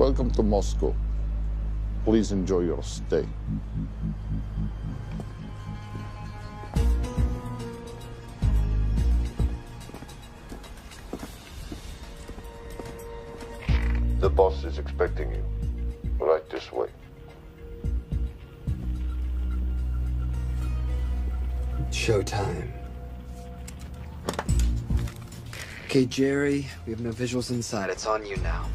Welcome to Moscow. Please enjoy your stay. The boss is expecting you. Right this way. Showtime. Okay, Jerry, we have no visuals inside. It's on you now.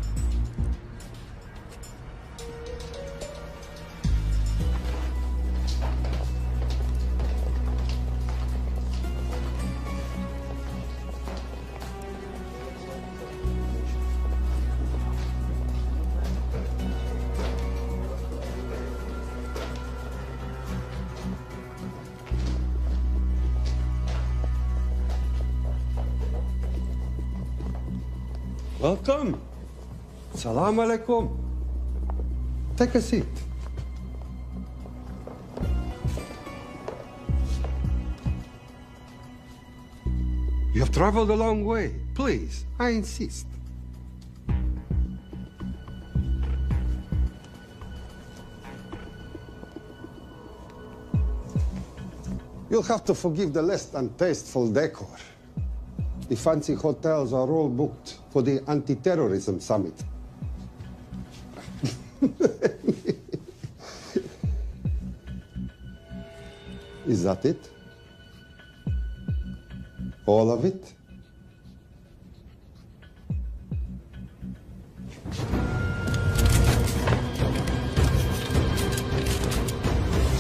Welcome. Salam alaikum. Take a seat. You have traveled a long way. Please, I insist. You'll have to forgive the less than tasteful decor. The fancy hotels are all booked for the anti-terrorism summit. Is that it? All of it?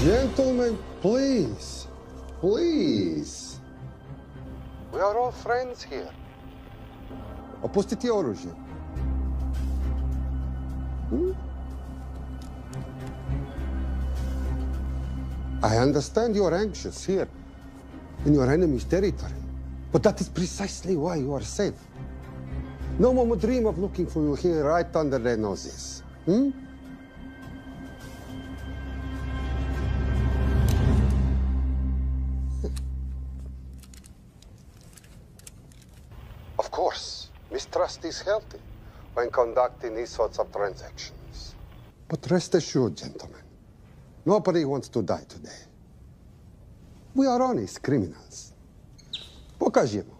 Gentlemen, please, please. We are all friends here. Опустите оружие. I understand you're anxious here in your enemy's territory, but that is precisely why you are safe. No one would dream of looking for you here right under their noses. Of course, mistrust is healthy when conducting these sorts of transactions. But rest assured, gentlemen, nobody wants to die today. We are honest criminals. Покажемо.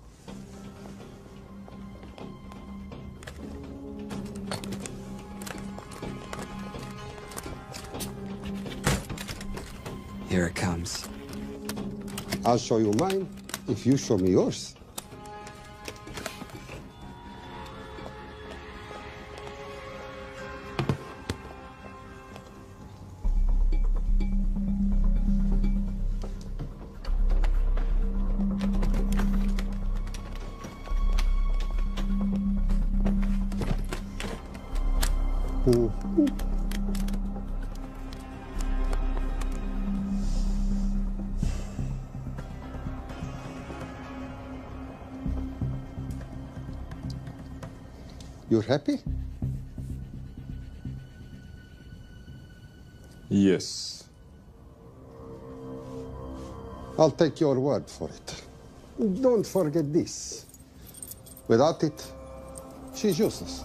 Here it comes. I'll show you mine if you show me yours. You're happy? Yes. I'll take your word for it. Don't forget this. Without it, she's useless.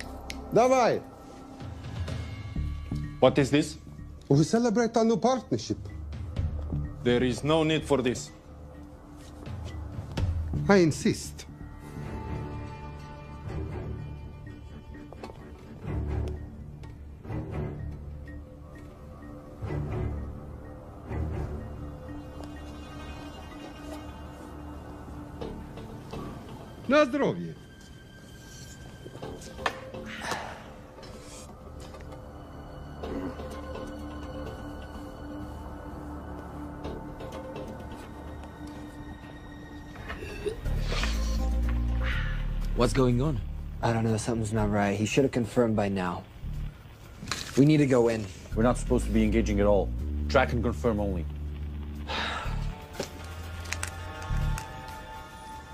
Давай! What is this? We celebrate a new partnership. There is no need for this. I insist. На здоровье. What's going on? I don't know, something's not right. He should have confirmed by now. We need to go in. We're not supposed to be engaging at all. Track and confirm only.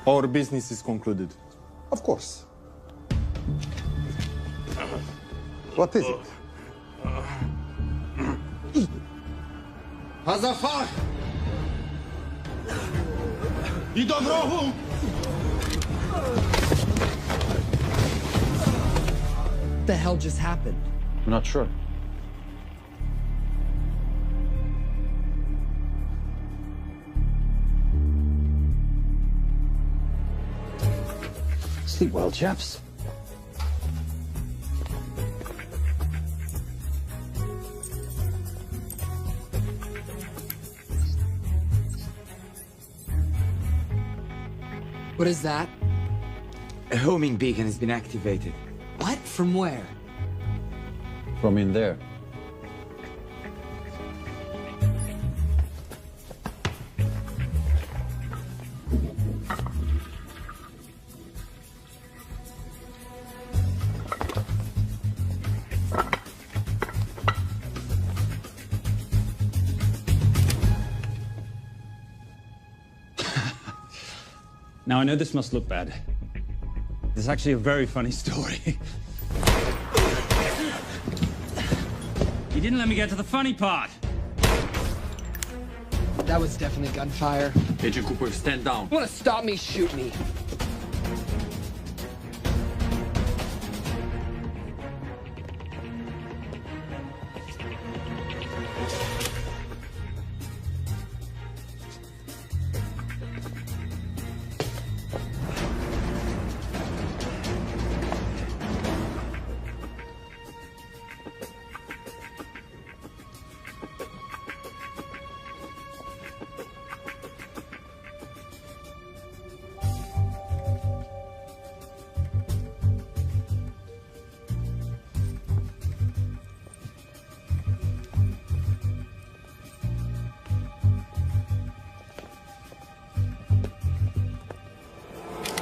Our business is concluded. Of course. What is it? Hazafar! I dorogu! What the hell just happened? I'm not sure. Sleep well, chaps. What is that? A homing beacon has been activated. What? From where? From in there. Now, I know this must look bad. This is actually a very funny story. You didn't let me get to the funny part. That was definitely gunfire. Agent Cooper, stand down. You wanna stop me, shoot me.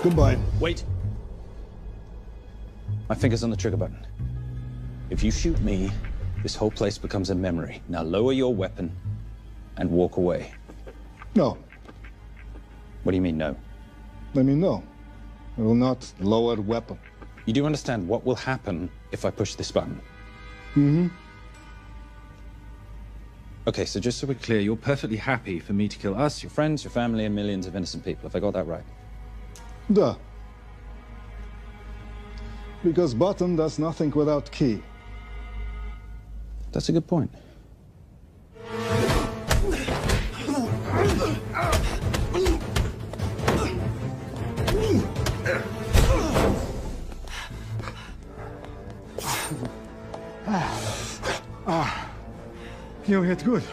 Goodbye. Wait. My finger's on the trigger button. If you shoot me, this whole place becomes a memory. Now lower your weapon and walk away. No. What do you mean, no? I mean, no. I will not lower weapon. You do understand what will happen if I push this button? Mm-hmm. Okay, so just so we're clear, you're perfectly happy for me to kill us, your friends, your family, and millions of innocent people. Have I got that right? Duh. Because button does nothing without key. That's a good point. You hit good.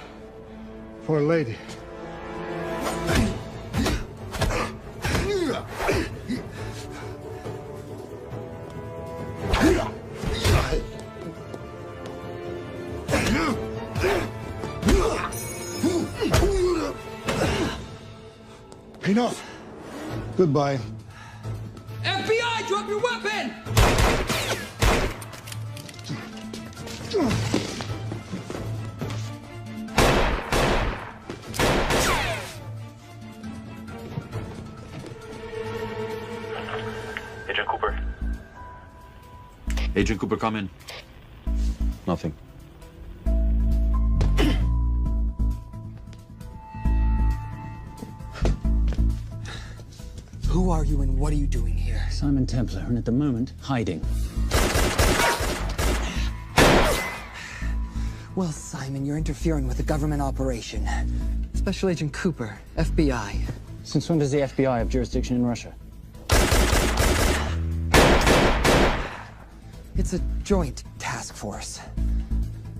For a lady. Enough. Goodbye. FBI, drop your weapon! Agent Cooper. Agent Cooper, come in. Nothing. Who are you and what are you doing here? Simon Templar, and at the moment, hiding. Well, Simon, you're interfering with a government operation. Special Agent Cooper, FBI. Since when does the FBI have jurisdiction in Russia? It's a joint task force.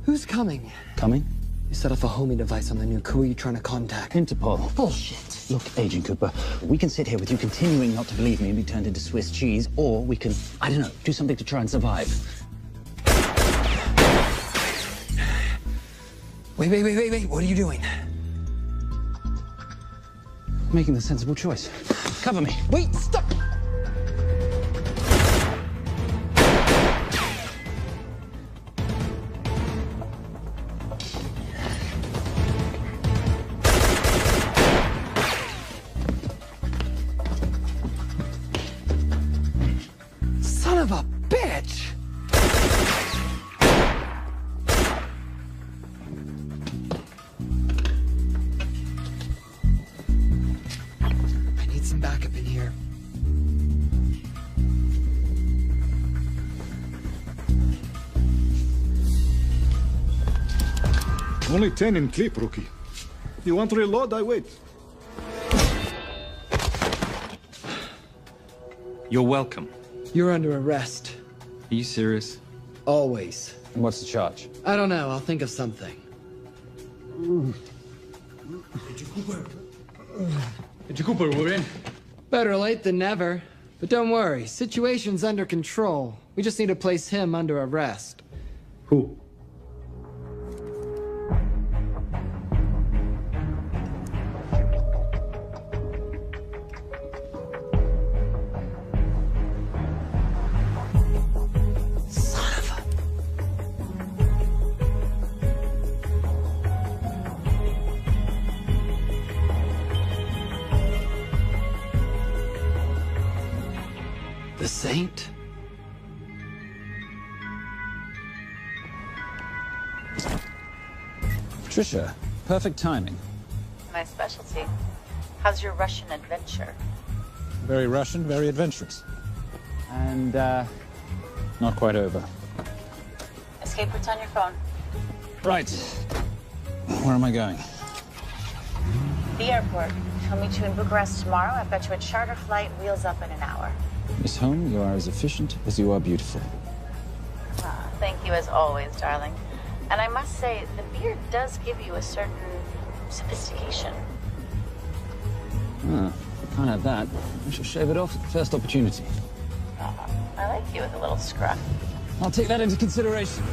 Who's coming? Coming? You set off a homing device on the nuke. Who are you trying to contact? Interpol. Bullshit. Look, Agent Cooper, we can sit here with you continuing not to believe me and be turned into Swiss cheese, or we can, I don't know, do something to try and survive. Wait. What are you doing? Making the sensible choice. Cover me. Wait, stop! Son of a bitch! I need some backup in here. Only 10 in clip, rookie. You want to reload? I wait. You're welcome. You're under arrest. Are you serious? Always. And what's the charge? I don't know. I'll think of something. Cooper, we're in. Better late than never. But don't worry. Situation's under control. We just need to place him under arrest. Who? The Saint? Patricia, perfect timing. My specialty. How's your Russian adventure? Very Russian, very adventurous. And, not quite over. Escape routes on your phone. Right. Where am I going? The airport. I'll meet you in Bucharest tomorrow. I've got you a charter flight, wheels up in an hour. Miss Holmes, you are as efficient as you are beautiful. Ah, thank you as always, darling. And I must say, the beard does give you a certain sophistication. Ah, if I can't have that, I shall shave it off at the first opportunity. I like you with a little scruff. I'll take that into consideration.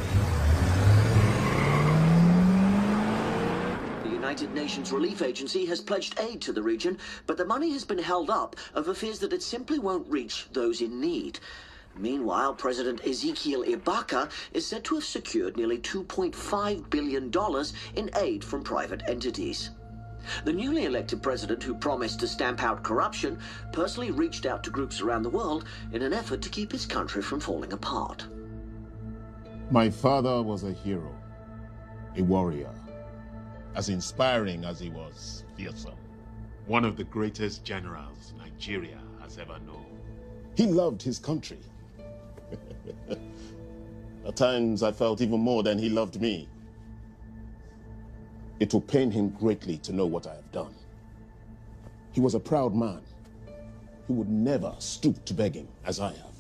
The United Nations Relief Agency has pledged aid to the region, but the money has been held up over fears that it simply won't reach those in need. Meanwhile, President Ezekiel Ibaka is said to have secured nearly $2.5 billion in aid from private entities. The newly elected president, who promised to stamp out corruption, personally reached out to groups around the world in an effort to keep his country from falling apart. My father was a hero, a warrior, as inspiring as he was fearsome. One of the greatest generals Nigeria has ever known. He loved his country. At times I felt even more than he loved me. It will pain him greatly to know what I have done. He was a proud man. He would never stoop to begging as I have.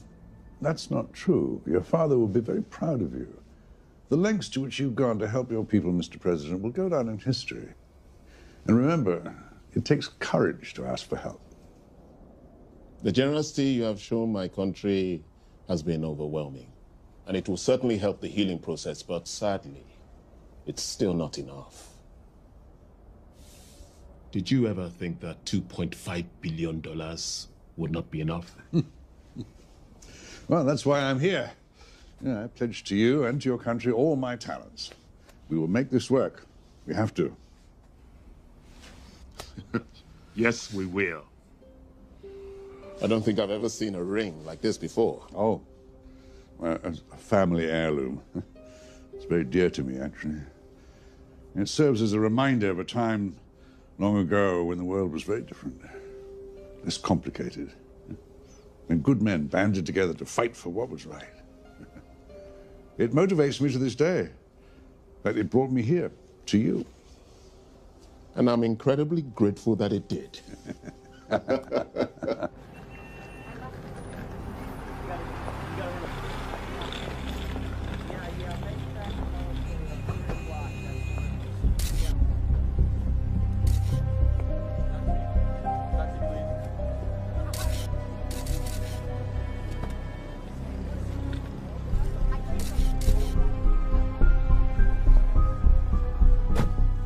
That's not true. Your father will be very proud of you. The lengths to which you've gone to help your people, Mr. President, will go down in history. And remember, it takes courage to ask for help. The generosity you have shown my country has been overwhelming, and it will certainly help the healing process, but sadly, it's still not enough. Did you ever think that $2.5 billion would not be enough? Well, that's why I'm here. I pledge to you and to your country all my talents. We will make this work. We have to. Yes, we will. I don't think I've ever seen a ring like this before. Oh, well, a family heirloom. It's very dear to me, actually. It serves as a reminder of a time long ago when the world was very different, less complicated, when good men banded together to fight for what was right. It motivates me to this day. In fact, it brought me here, to you. And I'm incredibly grateful that it did.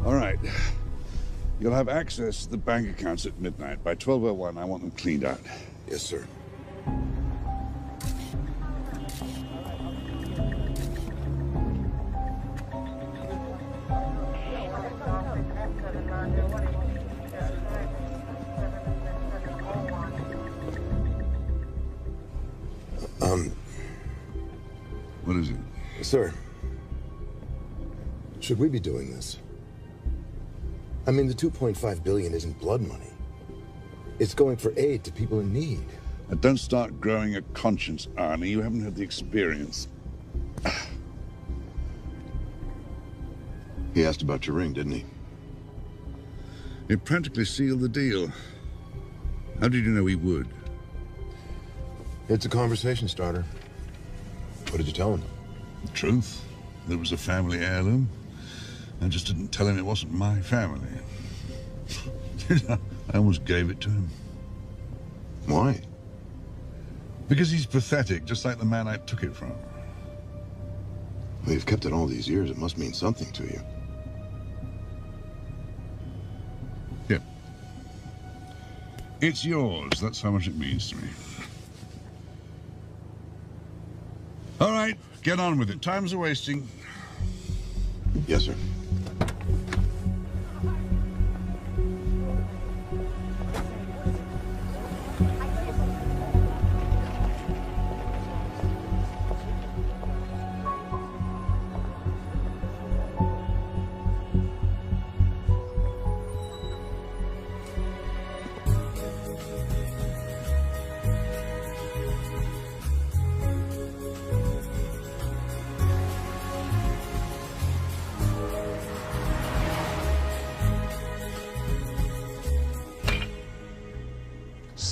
All right. You'll have access to the bank accounts at midnight. By 12:01, I want them cleaned out. Yes, sir. What is it? Sir, should we be doing this? I mean, the $2.5 billion isn't blood money. It's going for aid to people in need. Now, don't start growing a conscience, Arnie. You haven't had the experience. He asked about your ring, didn't he? It practically sealed the deal. How did you know he would? It's a conversation starter. What did you tell him? The truth. There was a family heirloom. I just didn't tell him it wasn't my family. I almost gave it to him. Why? Because he's pathetic, just like the man I took it from. Well, you've kept it all these years. It must mean something to you. Yeah. It's yours. That's how much it means to me. All right, get on with it. Time's a wasting. Yes, sir.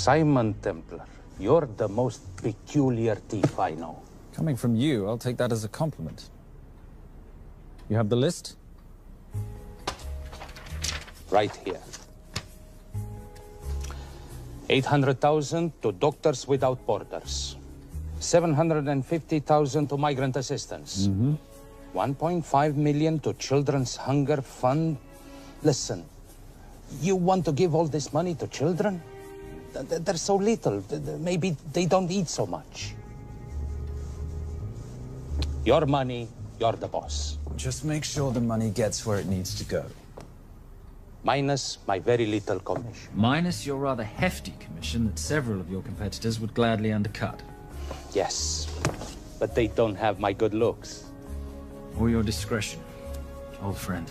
Simon Templar, you're the most peculiar thief I know. Coming from you, I'll take that as a compliment. You have the list? Right here. 800,000 to Doctors Without Borders. 750,000 to migrant assistance. 1.5 million to Children's Hunger Fund. Listen, you want to give all this money to children? They're so little. Maybe they don't eat so much. Your money, you're the boss. Just make sure the money gets where it needs to go. Minus my very little commission. Minus your rather hefty commission that several of your competitors would gladly undercut. Yes, but they don't have my good looks. Or your discretion, old friend.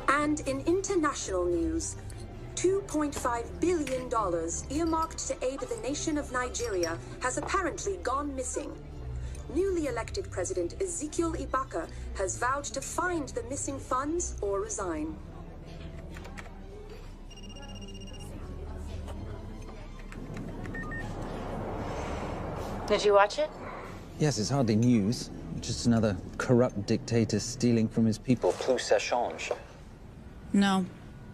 And in international news, $2.5 billion earmarked to aid the nation of Nigeria has apparently gone missing. Newly elected President Ezekiel Ibaka has vowed to find the missing funds or resign. Did you watch it? Yes, it's hardly news. Just another corrupt dictator stealing from his people. Plus ça change. No,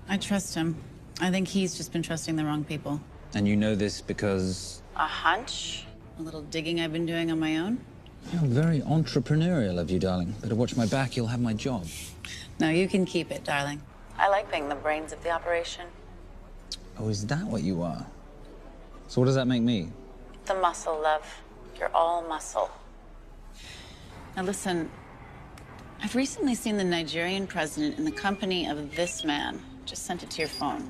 I trust him. I think he's just been trusting the wrong people. And you know this because... A hunch? A little digging I've been doing on my own? You're very entrepreneurial of you, darling. Better watch my back, you'll have my job. No, you can keep it, darling. I like being the brains of the operation. Oh, is that what you are? So what does that make me? The muscle, love. You're all muscle. Now listen, I've recently seen the Nigerian president in the company of this man. Just sent it to your phone.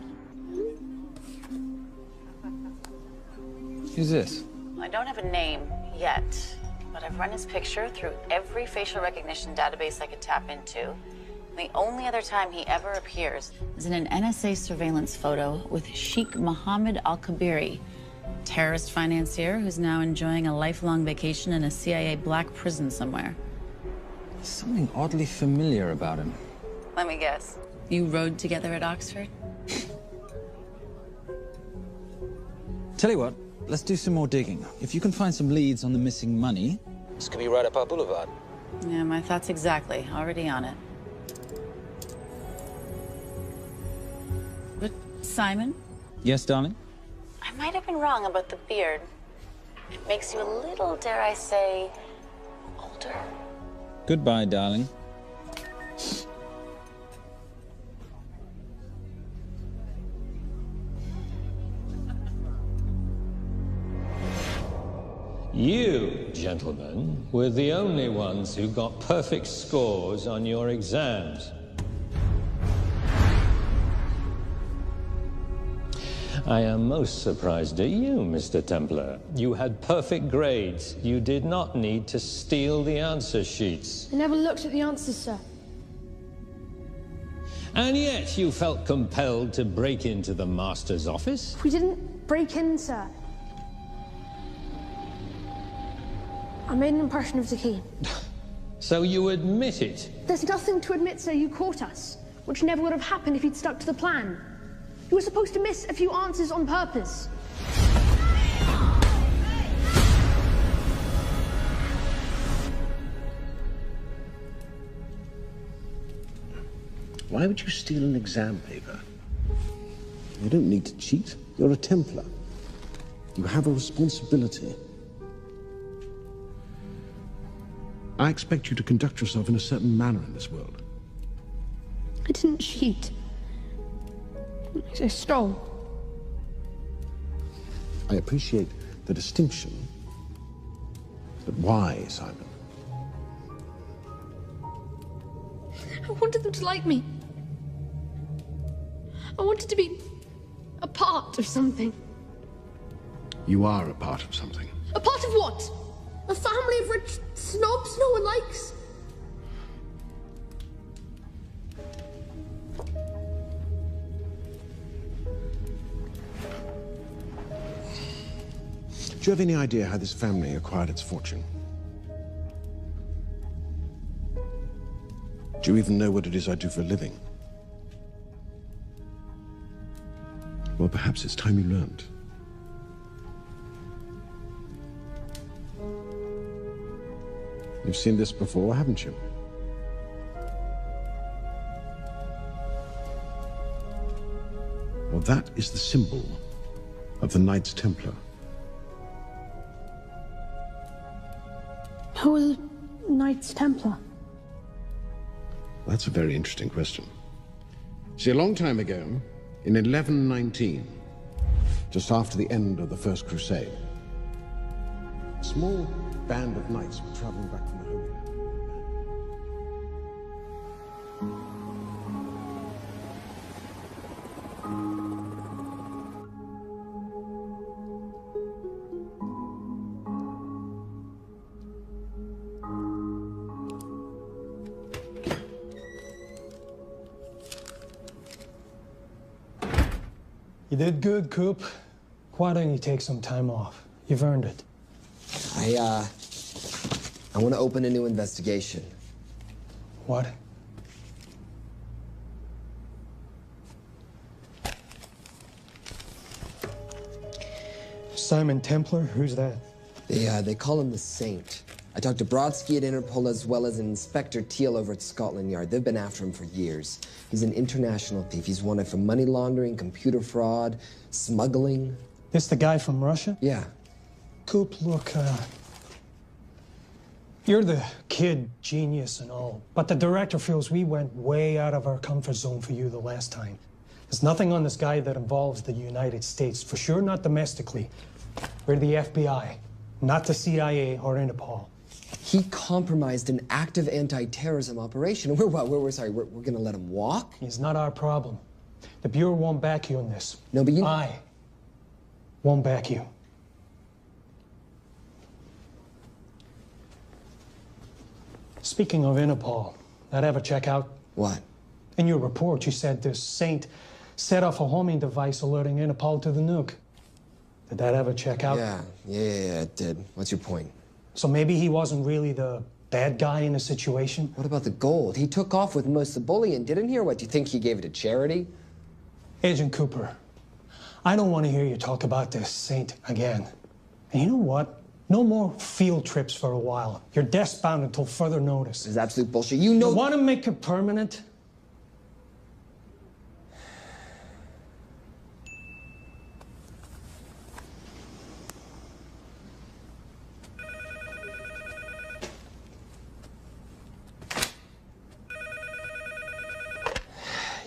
Who's this? I don't have a name yet, but I've run his picture through every facial recognition database I could tap into. The only other time he ever appears is in an NSA surveillance photo with Sheikh Mohammed Al-Kabiri, terrorist financier who's now enjoying a lifelong vacation in a CIA black prison somewhere. There's something oddly familiar about him. Let me guess. You rode together at Oxford? Tell you what, let's do some more digging. If you can find some leads on the missing money, this could be right up our boulevard. Yeah, my thoughts exactly. Already on it. Simon? Yes, darling? I might have been wrong about the beard. It makes you a little, dare I say, older. Goodbye, darling. You, gentlemen, were the only ones who got perfect scores on your exams. I am most surprised at you, Mr. Templar. You had perfect grades. You did not need to steal the answer sheets. I never looked at the answers, sir. And yet you felt compelled to break into the master's office? We didn't break in, sir. I made an impression of the key. So you admit it? There's nothing to admit, sir. You caught us, which never would have happened if you'd stuck to the plan. You were supposed to miss a few answers on purpose. Why would you steal an exam paper? You don't need to cheat. You're a Templar. You have a responsibility. I expect you to conduct yourself in a certain manner in this world. I didn't cheat. I stole. I appreciate the distinction. But why, Simon? I wanted them to like me. I wanted to be a part of something. You are a part of something. A part of what? A family of rich snobs no one likes? Do you have any idea how this family acquired its fortune? Do you even know what it is I do for a living? Well, perhaps it's time you learned. You've seen this before, haven't you? Well, that is the symbol of the Knights Templar. Who are the Knights Templar? That's a very interesting question. See, a long time ago, in 1119, just after the end of the First Crusade, a small band of knights were traveling back from the Holy Land. You did good, Coop. Why don't you take some time off? You've earned it. I want to open a new investigation. What? Simon Templar? Who's that? They call him the Saint. I talked to Brodsky at Interpol as well as Inspector Teal over at Scotland Yard. They've been after him for years. He's an international thief. He's wanted for money laundering, computer fraud, smuggling. This the guy from Russia? Yeah. Coop, look, you're the kid genius and all, but the director feels we went way out of our comfort zone for you the last time. There's nothing on this guy that involves the United States, for sure not domestically. We're the FBI, not the CIA or Interpol. He compromised an active anti-terrorism operation. We're gonna let him walk? He's not our problem. The Bureau won't back you on this. No, but I won't back you. Speaking of Interpol, that ever check out? What? In your report, you said this Saint set off a homing device alerting Interpol to the nuke. Did that ever check out? Yeah, it did. What's your point? So maybe he wasn't really the bad guy in the situation? What about the gold? He took off with most of the bullion, didn't he? Or what, do you think he gave it to charity? Agent Cooper, I don't want to hear you talk about this Saint again. And you know what? No more field trips for a while. You're desk-bound until further notice. This is absolute bullshit. You know... You want to make it permanent?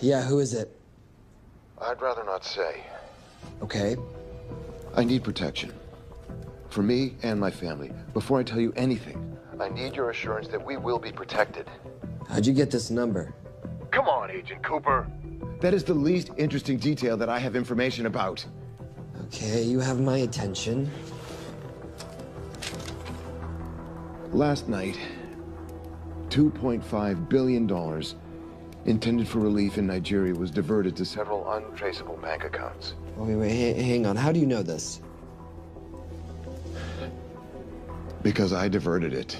Yeah, who is it? I'd rather not say. Okay. I need protection. For me and my family. Before I tell you anything, I need your assurance that we will be protected. How'd you get this number? Come on, Agent Cooper. That is the least interesting detail that I have information about. Okay, you have my attention. Last night, $2.5 billion intended for relief in Nigeria was diverted to several untraceable bank accounts. Wait, hang on. How do you know this? Because I diverted it.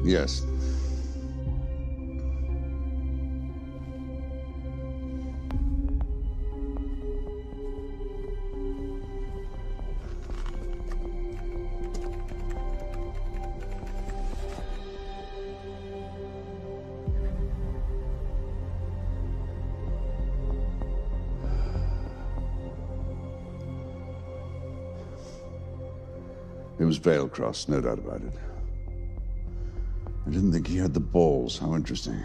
Yes. It was Veilcross, no doubt about it. I didn't think he had the balls. How interesting.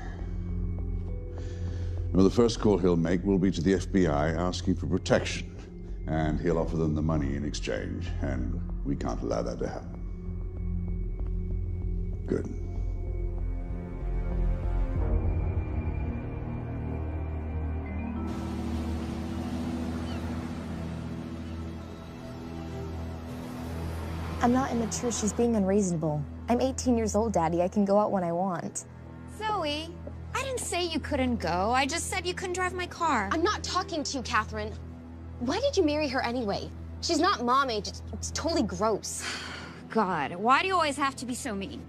Well, the first call he'll make will be to the FBI asking for protection. And he'll offer them the money in exchange. And we can't allow that to happen. Good. I'm not immature. She's being unreasonable. I'm 18 years old, Daddy. I can go out when I want. Zoe, I didn't say you couldn't go. I just said you couldn't drive my car. I'm not talking to you, Catherine. Why did you marry her anyway? She's not mom age. It's totally gross. God, why do you always have to be so mean?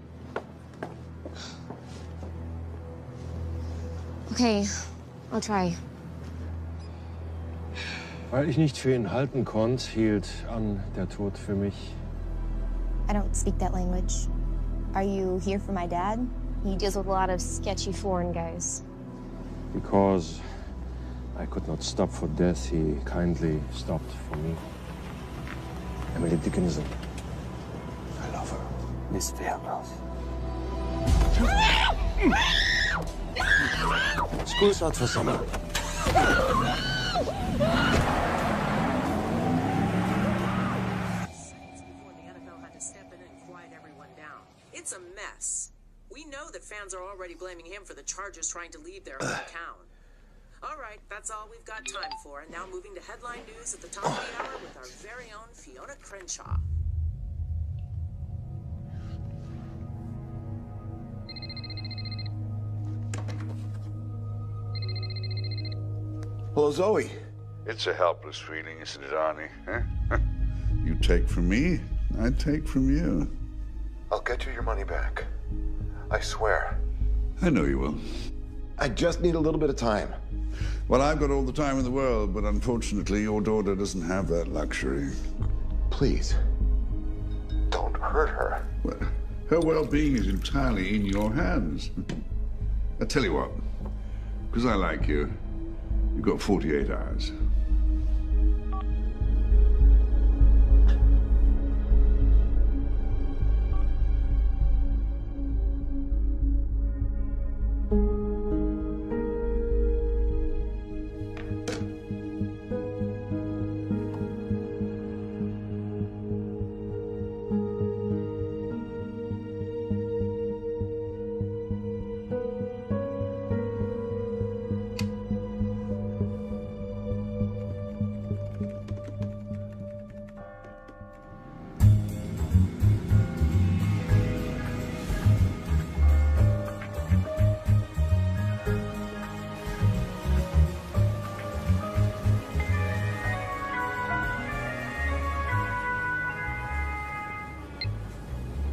Okay, I'll try. Weil ich nicht für ihn halten konnte, hielt an der Tod für mich. I don't speak that language. Are you here for my dad? He deals with a lot of sketchy foreign guys. Because I could not stop for death, he kindly stopped for me. Emily Dickinson. I love her. Miss Fairmouth. School's out for summer. It's a mess. We know that fans are already blaming him for the Chargers trying to leave their hometown. All right, that's all we've got time for. And now moving to headline news at the top of the hour with our very own Fiona Crenshaw. Hello, Zoe. It's a helpless feeling, isn't it, Arnie? Huh? You take from me, I take from you. I'll get you your money back. I swear. I know you will. I just need a little bit of time. Well, I've got all the time in the world, but unfortunately, your daughter doesn't have that luxury. Please, don't hurt her. Well, her well-being is entirely in your hands. I tell you what, because I like you, you've got 48 hours.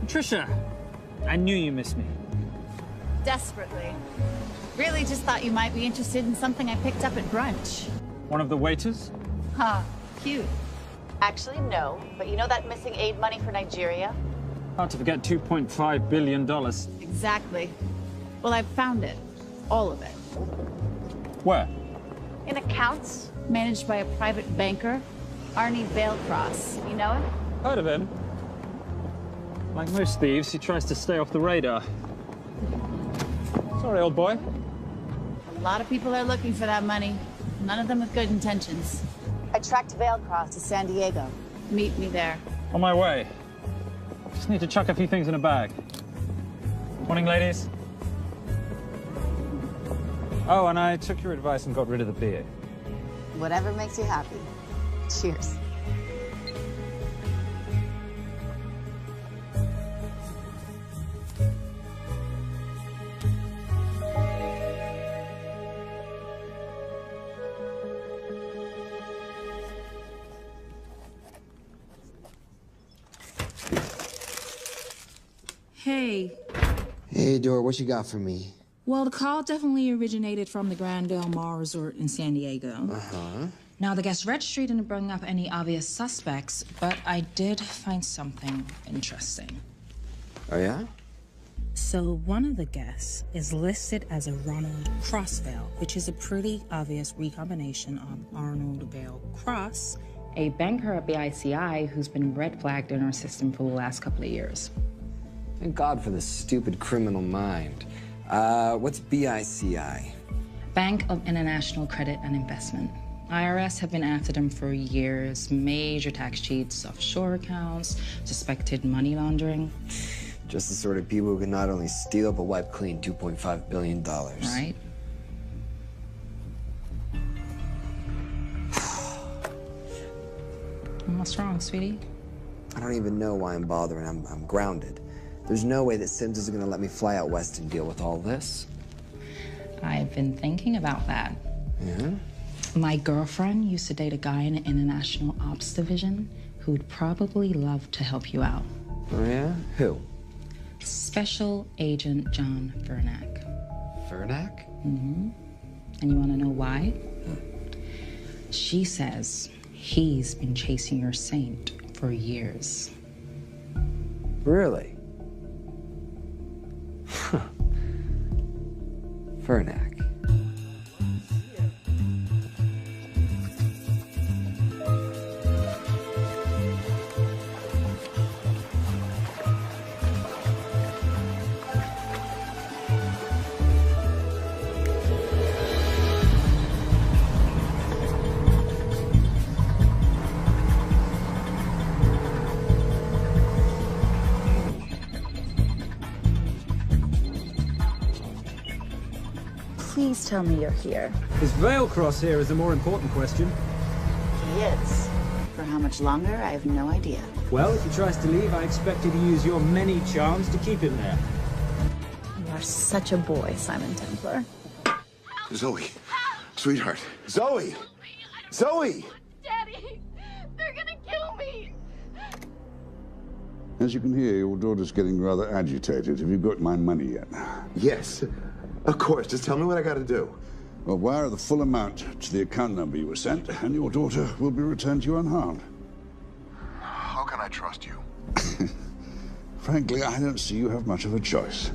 Trisha, I knew you missed me. Desperately. Really just thought you might be interested in something I picked up at brunch. One of the waiters? Huh, cute. Actually, no. But you know that missing aid money for Nigeria? Hard to forget $2.5 billion. Exactly. Well, I've found it. All of it. Where? In accounts managed by a private banker, Arnie Vailcross. You know him? Heard of him. Like most thieves, he tries to stay off the radar. Sorry, old boy. A lot of people are looking for that money. None of them with good intentions. I tracked Vailcross to San Diego. Meet me there. On my way. Just need to chuck a few things in a bag. Morning, ladies. Oh, and I took your advice and got rid of the beer. Whatever makes you happy. Cheers. Hey. Hey, Dora, what you got for me? Well, the call definitely originated from the Grand Del Mar Resort in San Diego. Uh-huh. Now, the guest registry didn't bring up any obvious suspects, but I did find something interesting. Oh, yeah? So one of the guests is listed as a Ronald Crossvale, which is a pretty obvious recombination of Arnold Vale Cross, a banker at BICI who's been red flagged in our system for the last couple of years. Thank God for the stupid criminal mind. What's BICI? Bank of International Credit and Investment. IRS have been after them for years. Major tax cheats, offshore accounts, suspected money laundering. Just the sort of people who can not only steal but wipe clean $2.5 billion. Right. What's wrong, sweetie? I don't even know why I'm bothering. I'm grounded. There's no way that Sims is gonna let me fly out west and deal with all this. I've been thinking about that. Yeah? My girlfriend used to date a guy in the International Ops Division who'd probably love to help you out. Oh, yeah? Who? Special Agent John Vernack. Vernack? Mm-hmm. And you want to know why? She says he's been chasing your saint for years. Really? Huh. Vernack. Please tell me you're here. Is Vailcross here is the more important question. He is. For how much longer, I have no idea. Well, if he tries to leave, I expect you to use your many charms to keep him there. You are such a boy, Simon Templar. Zoe. Sweetheart. Zoe! Zoe! Daddy, they're gonna kill me. As you can hear, your daughter's getting rather agitated. Have you got my money yet? Yes. Of course. Just tell me what I gotta do. Well, wire the full amount to the account number you were sent, and your daughter will be returned to you unharmed. How can I trust you? Frankly, I don't see you have much of a choice.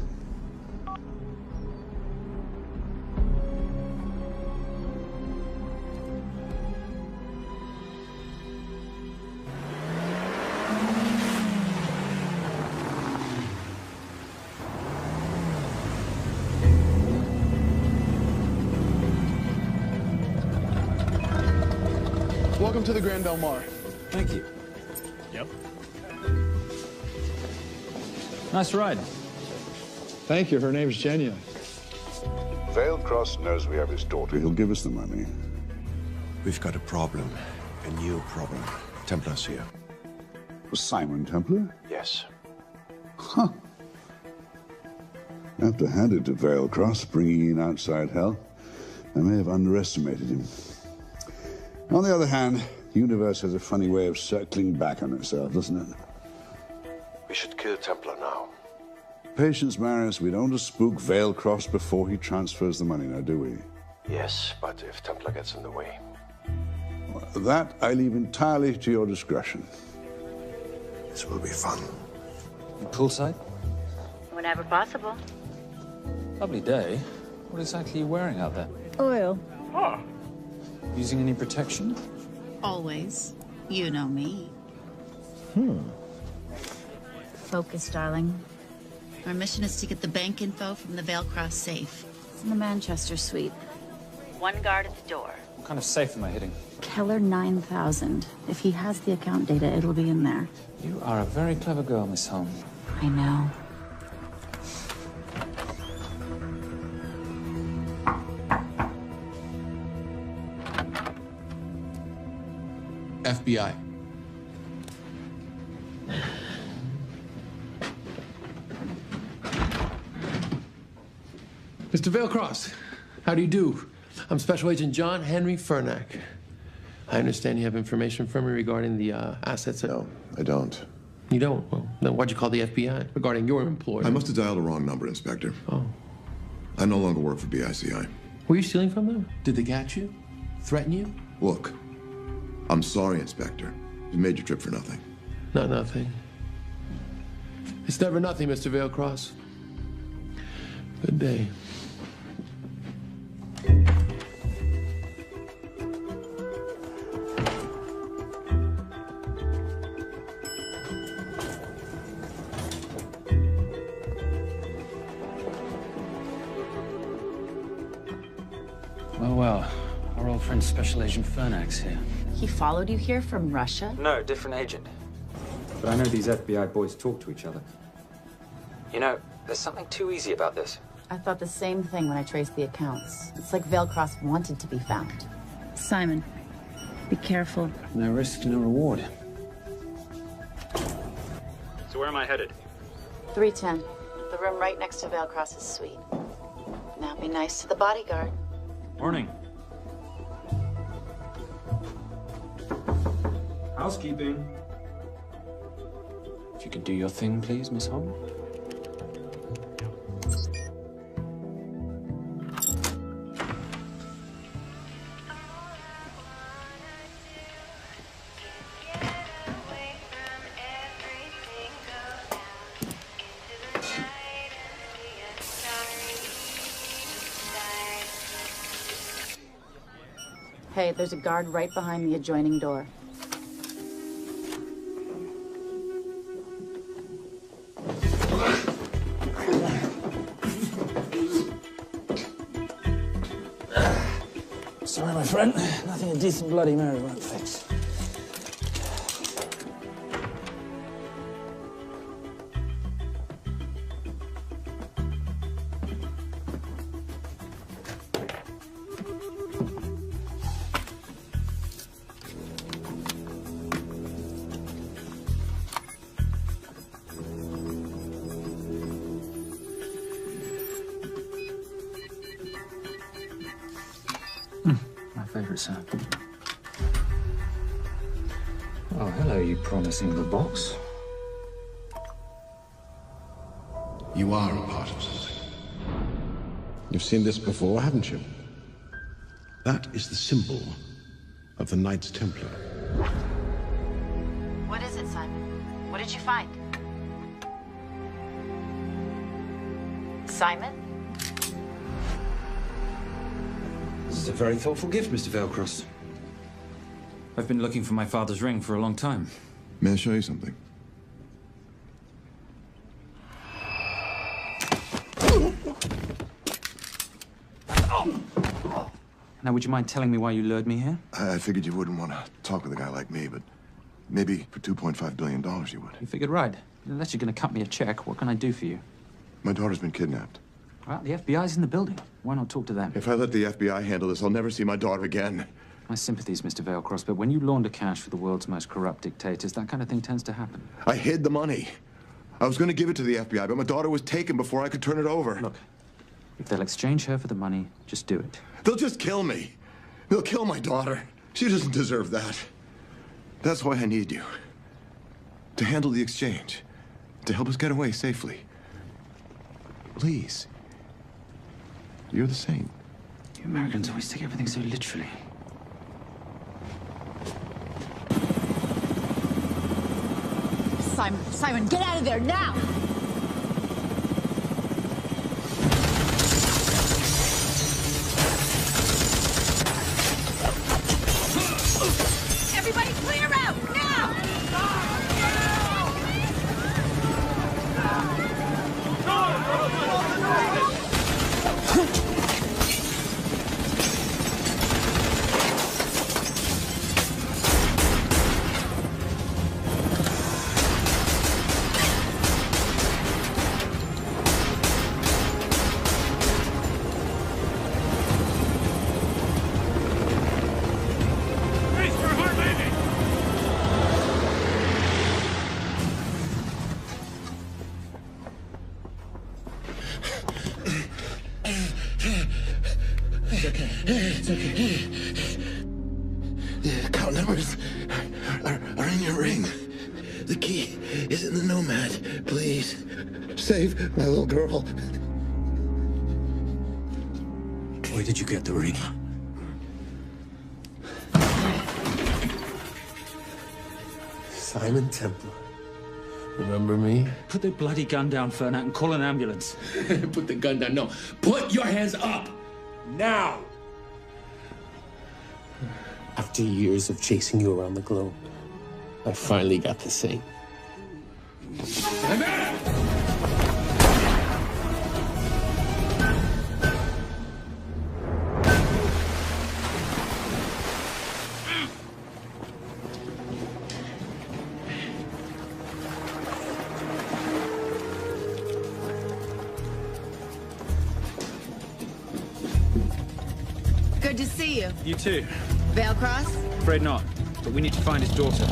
Welcome to the Grand Del Mar. Thank you. Yep. Nice ride. Thank you. Her name's Genya. Vailcross knows we have his daughter. He'll give us the money. We've got a problem. A new problem. Templar's here. Simon Templar? Yes. Huh. I have to hand it to Vailcross, bringing in outside help. I may have underestimated him. On the other hand, the universe has a funny way of circling back on itself, doesn't it? We should kill Templar now. Patience, Maris. We don't want to spook Vailcross before he transfers the money, now, do we? Yes, but if Templar gets in the way. That I leave entirely to your discretion. This will be fun. You poolside? Whenever possible. Lovely day. What exactly are you wearing out there? Oil. Using any protection? Always. You know me. Focus, darling. Our mission is to get the bank info from the Veilcross safe. It's in the Manchester suite. One guard at the door. What kind of safe am I hitting? Keller 9000. If he has the account data, it'll be in there. You are a very clever girl, Miss Holm. I know. FBI. Mr. Veilcross, how do you do? I'm Special Agent John Henry Fernack. I understand you have information from me regarding the assets. No, I don't. You don't? Well, then why'd you call the FBI regarding your employer? I must have dialed the wrong number, Inspector. Oh. I no longer work for BICI. Were you stealing from them? Did they catch you? Threaten you? Look, I'm sorry, Inspector. You made your trip for nothing. Not nothing. It's never nothing, Mr. Veilcross. Good day. Well, our old friend Special Agent Fernack's here. He followed you here from Russia? No, different agent. But I know these FBI boys talk to each other. You know, there's something too easy about this. I thought the same thing when I traced the accounts. It's like Veilcross wanted to be found. Simon, be careful. No risk, no reward. So where am I headed? 310. The room right next to Veilcross's suite. Now be nice to the bodyguard. Morning. Housekeeping. If you could do your thing, please, Miss Holm. Hey, there's a guard right behind the adjoining door. Sorry, my friend. Nothing a decent Bloody Mary won't fix. Favorite sound. Oh, hello, you promising little box. You are a part of something. You've seen this before, haven't you? That is the symbol of the Knights Templar. What is it, Simon? What did you find? Simon? This is a very thoughtful gift, Mr. Veilcross. I've been looking for my father's ring for a long time. May I show you something? Now, would you mind telling me why you lured me here? I figured you wouldn't want to talk with a guy like me, but maybe for $2.5 billion you would. You figured right. Unless you're going to cut me a check, what can I do for you? My daughter's been kidnapped. Well, the FBI's in the building. Why not talk to them? If I let the FBI handle this, I'll never see my daughter again. My sympathies, Mr. Veilcross, but when you launder cash for the world's most corrupt dictators, that kind of thing tends to happen. I hid the money. I was going to give it to the FBI, but my daughter was taken before I could turn it over. Look, if they'll exchange her for the money, just do it. They'll just kill me. They'll kill my daughter. She doesn't deserve that. That's why I need you. To handle the exchange. To help us get away safely. Please. You're the saint. You Americans always take everything so literally. Simon. Simon, get out of there now! Everybody clear out, now! It's okay. The account numbers are in your ring. The key is in the Nomad. Please, save my little girl. Where did you get the ring? Simon Templar. Remember me? Put the bloody gun down, Fernand, and call an ambulance. Put the gun down. No. Put your hands up! Now! After years of chasing you around the globe, I finally got this thing. Good to see you. You too. Veil cross? Afraid not, but we need to find his daughter.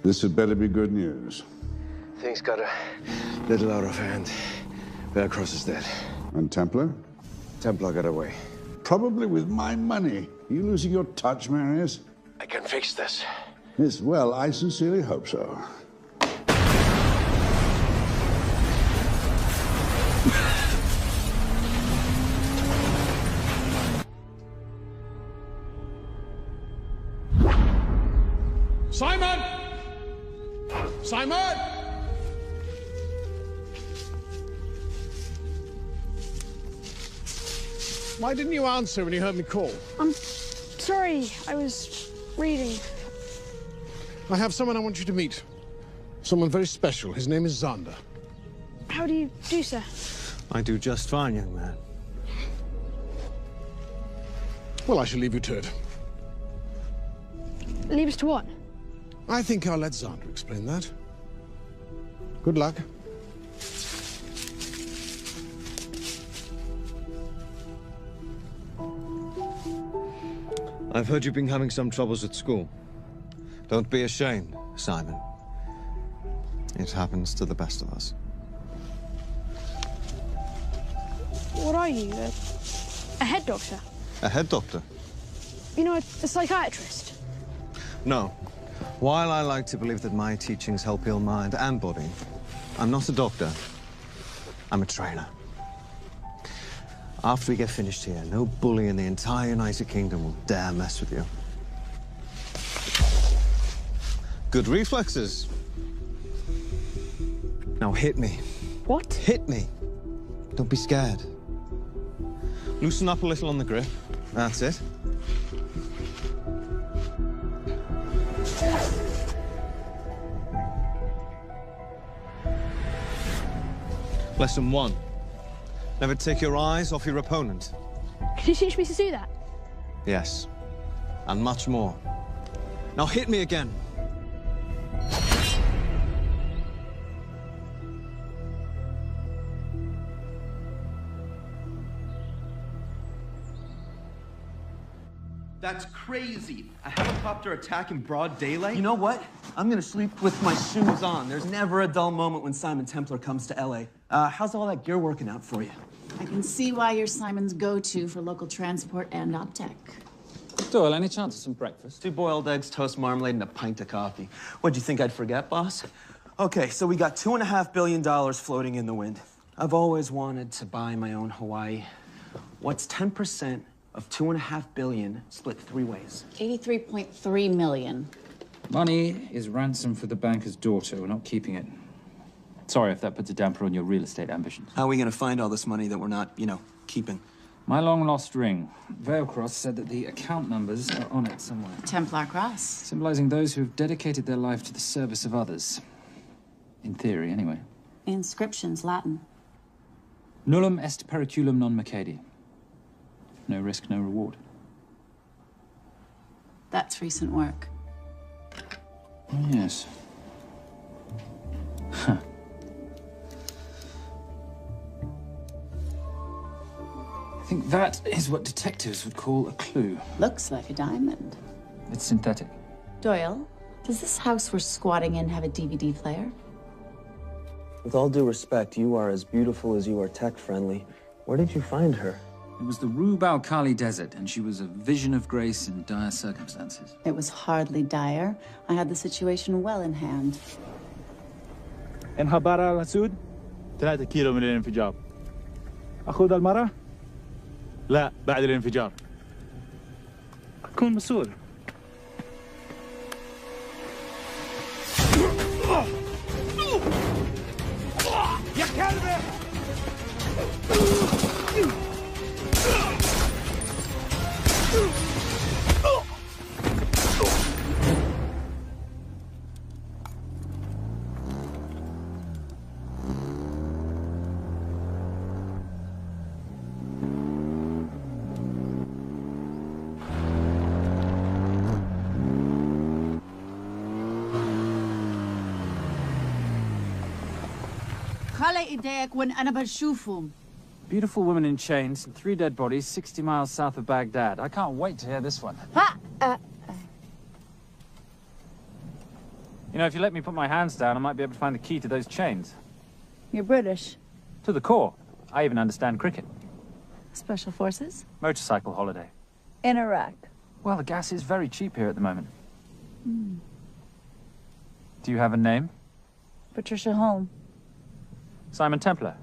This had better be good news. Things got a little out of hand. Velcross is dead. And Templar? Templar got away. Probably with my money. You losing your touch, Marius? I can fix this. Yes, well, I sincerely hope so. Simon! Simon! Why didn't you answer when you heard me call? I'm sorry, I was reading. I have someone I want you to meet. Someone very special. His name is Zander. How do you do, sir? I do just fine, young man. Well, I shall leave you to it. Leave us to what? I think I'll let Zander explain that. Good luck. I've heard you've been having some troubles at school. Don't be ashamed, Simon. It happens to the best of us. What are you, a head doctor? A head doctor? You know, a psychiatrist? No. While I like to believe that my teachings help heal mind and body, I'm not a doctor. I'm a trainer. After we get finished here, no bully in the entire United Kingdom will dare mess with you. Good reflexes. Now hit me. What? Hit me. Don't be scared. Loosen up a little on the grip. That's it. Lesson 1. Never take your eyes off your opponent. Can you teach me to do that? Yes. And much more. Now hit me again. That's crazy. A helicopter attack in broad daylight? You know what? I'm gonna sleep with my shoes on. There's never a dull moment when Simon Templar comes to LA. How's all that gear working out for you? I can see why you're Simon's go-to for local transport and OpTech. Doyle, any chance of some breakfast? 2 boiled eggs, toast, marmalade, and a pint of coffee. What'd you think I'd forget, boss? Okay, so we got $2.5 billion floating in the wind. I've always wanted to buy my own Hawaii. What's 10% of $2.5 billion split 3 ways? 83.3 million. Money is ransom for the banker's daughter. We're not keeping it. Sorry if that puts a damper on your real estate ambitions. How are we gonna find all this money that we're not, keeping? My long-lost ring. Veilcross said that the account numbers are on it somewhere. Templar Cross. Symbolizing those who have dedicated their life to the service of others. In theory, anyway. The inscription's Latin. Nullum est periculum non mercedi. No risk, no reward. That's recent work. Oh, yes. Huh. I think that is what detectives would call a clue. Looks like a diamond. It's synthetic. Doyle, does this house we're squatting in have a DVD player? With all due respect, you are as beautiful as you are tech-friendly. Where did you find her? It was the Rub al-Khali Desert, and she was a vision of grace in dire circumstances. It was hardly dire. I had the situation well in hand. انخبار على السود 3 كيلو من الانفجار. أخذ المرة؟ لا بعد الانفجار. كن مسؤول. يا كلبة! خلي ايديك وين أنا بشوفهم. Beautiful woman in chains and 3 dead bodies 60 miles south of Baghdad. I can't wait to hear this one. You know, if you let me put my hands down, I might be able to find the key to those chains. You're British. To the core. I even understand cricket. Special Forces? Motorcycle holiday. In Iraq. Well, the gas is very cheap here at the moment. Do you have a name? Patricia Holm. Simon Templar.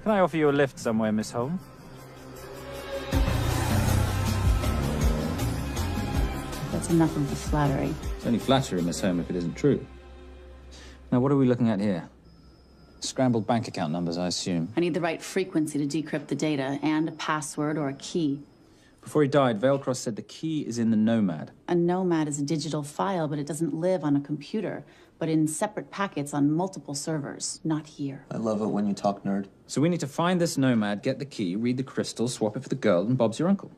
Can I offer you a lift somewhere, Miss Holm? That's enough of the flattery. It's only flattery, Miss Holm, if it isn't true. Now, what are we looking at here? Scrambled bank account numbers, I assume. I need the right frequency to decrypt the data and a password or a key. Before he died, Veilcross said the key is in the Nomad. A Nomad is a digital file, but it doesn't live on a computer, but in separate packets on multiple servers, not here. I love it when you talk nerd. So we need to find this Nomad, get the key, read the crystal, swap it for the girl, and Bob's your uncle.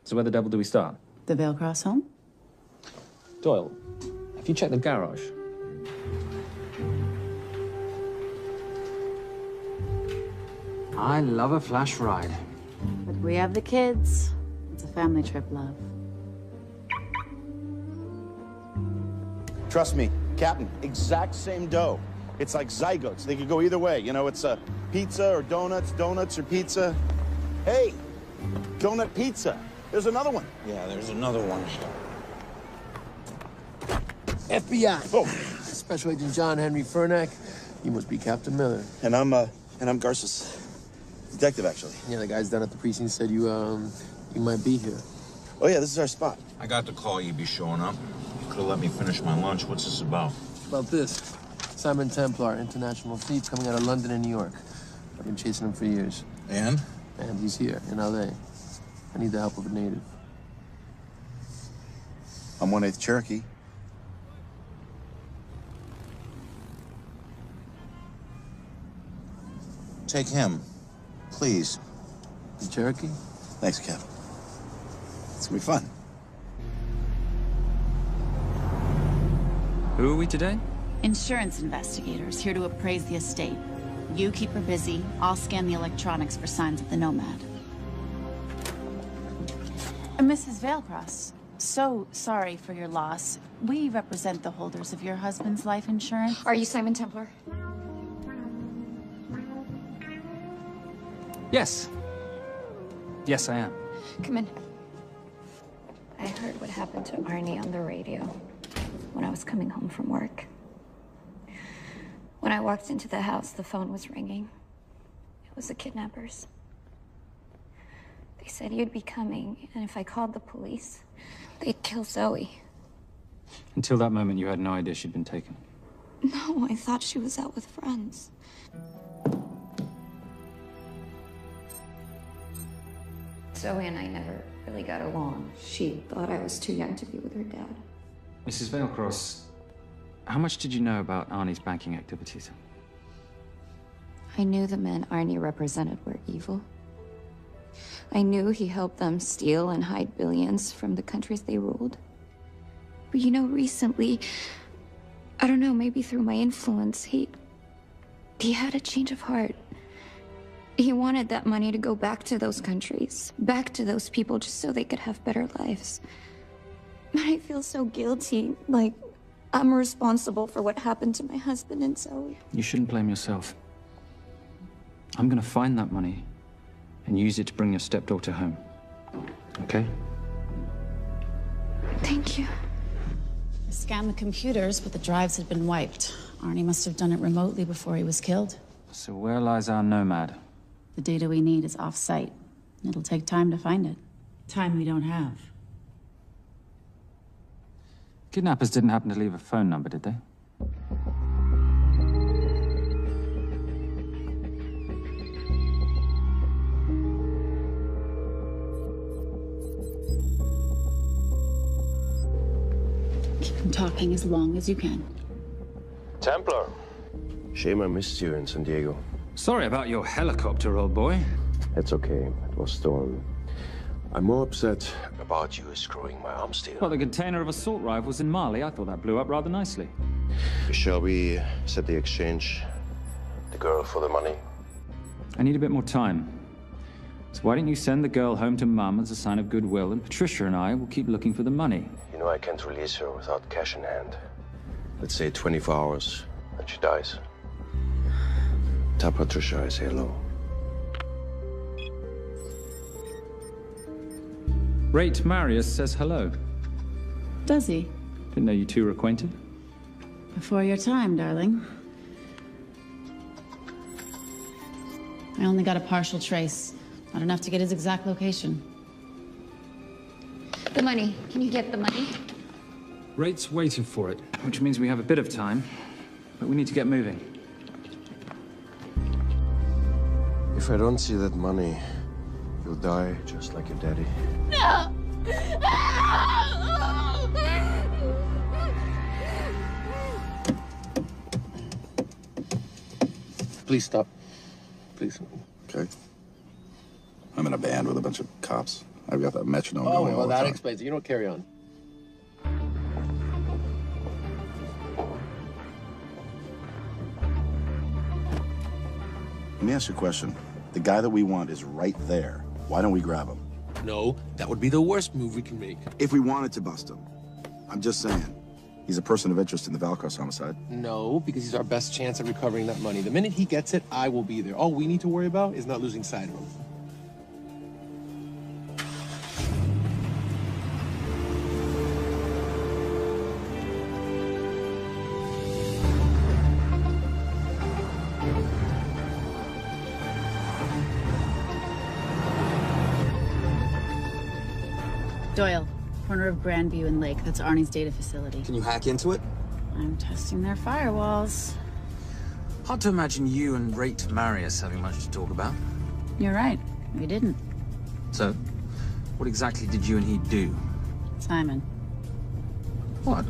So where the devil do we start? The Veilcross home? Doyle, have you checked the garage? I love a flash ride. But we have the kids. It's a family trip, love. Trust me, Captain, exact same dough. It's like zygotes. They could go either way. You know, it's a pizza or donuts, donuts or pizza. Hey, donut pizza. There's another one. Yeah, there's another one. FBI. Oh. Special Agent John Henry Fernack. You must be Captain Miller. And I'm Garces. Detective, actually. Yeah, the guys down at the precinct said you might be here. Oh, yeah, this is our spot. I got the call you'd be showing up. You could have let me finish my lunch. What's this about? About this. Simon Templar, international thief coming out of London and New York. I've been chasing him for years. And? And he's here, in L.A. I need the help of a native. I'm 1/8 Cherokee. Take him, please. The Cherokee? Thanks, Cap. It's gonna be fun. Who are we today? Insurance investigators here to appraise the estate. You keep her busy. I'll scan the electronics for signs of the Nomad. Mrs. Veilcross, so sorry for your loss. We represent the holders of your husband's life insurance. Are you Simon Templar? Yes. Yes, I am. Come in. I heard what happened to Arnie on the radio when I was coming home from work. When I walked into the house, the phone was ringing. It was the kidnappers. They said you'd be coming, and if I called the police, they'd kill Zoe. Until that moment, you had no idea she'd been taken. No, I thought she was out with friends. Zoe and I never really got along. She thought I was too young to be with her dad. Mrs. Veilcross, how much did you know about Arnie's banking activities? I knew the men Arnie represented were evil. I knew he helped them steal and hide billions from the countries they ruled. But you know, recently, I don't know, maybe through my influence, he had a change of heart. He wanted that money to go back to those countries, back to those people, just so they could have better lives. But I feel so guilty, like I'm responsible for what happened to my husband and Zoe. You shouldn't blame yourself. I'm gonna find that money and use it to bring your stepdaughter home. Okay? Thank you. I scanned the computers, but the drives had been wiped. Arnie must have done it remotely before he was killed. So where lies our nomad? The data we need is off-site. It'll take time to find it. Time we don't have. Kidnappers didn't happen to leave a phone number, did they? Keep them talking as long as you can. Templar. Shame I missed you in San Diego. Sorry about your helicopter, old boy. It's okay. It was stolen. I'm more upset about you screwing my arms deal. Well, the container of assault rifles in Mali, I thought that blew up rather nicely. Shall we set the exchange? The girl for the money? I need a bit more time. So why don't you send the girl home to Mum as a sign of goodwill, and Patricia and I will keep looking for the money. You know I can't release her without cash in hand. Let's say 24 hours, and she dies. Tell Patricia I say hello. Rate Marius says hello. Does he? Didn't know you two were acquainted. Before your time, darling. I only got a partial trace. Not enough to get his exact location. The money. Can you get the money? Rate's waiting for it, which means we have a bit of time, but we need to get moving. If I don't see that money, you'll die just like your daddy. No! Please stop. Please. Okay. I'm in a band with a bunch of cops. I've got that metronome going all well, the that time. explains it. You don't carry on. Let me ask you a question. The guy that we want is right there. Why don't we grab him? No, that would be the worst move we can make. If we wanted to bust him. I'm just saying. He's a person of interest in the Veilcross homicide. No, because he's our best chance at recovering that money. The minute he gets it, I will be there. All we need to worry about is not losing sight of him. Doyle, corner of Grandview and Lake. That's Arnie's data facility. Can you hack into it? I'm testing their firewalls. Hard to imagine you and Rate Marius having much to talk about. You're right. We didn't. So, what exactly did you and he do? Simon. What?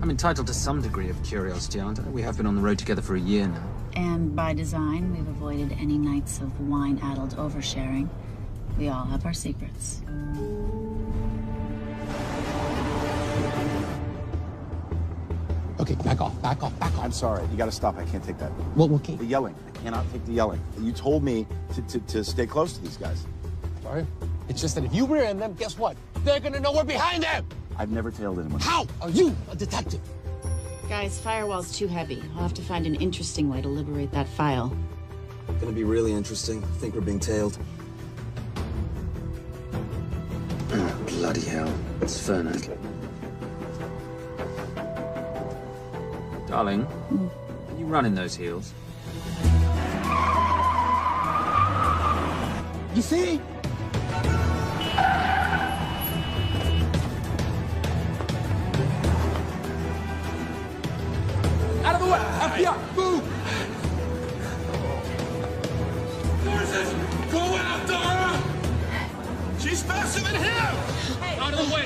I'm entitled to some degree of curiosity, aren't I? We have been on the road together for a year now. And by design, we've avoided any nights of wine-addled oversharing. We all have our secrets. Okay, back off, back off, back off. I'm sorry. You gotta stop. I can't take that. Well, okay. The yelling. I cannot take the yelling. You told me to stay close to these guys. Sorry? It's just that if you rear end them, guess what? They're gonna know we're behind them! I've never tailed anyone. How are you a detective? Guys, firewall's too heavy. I'll have to find an interesting way to liberate that file. Gonna be really interesting. Think we're being tailed. Bloody hell. It's Fernet. Darling, can you run in those heels? You see? Out of the way! FBI! Move! Forces! Go after her! She's faster than him! Hey. Out of the way!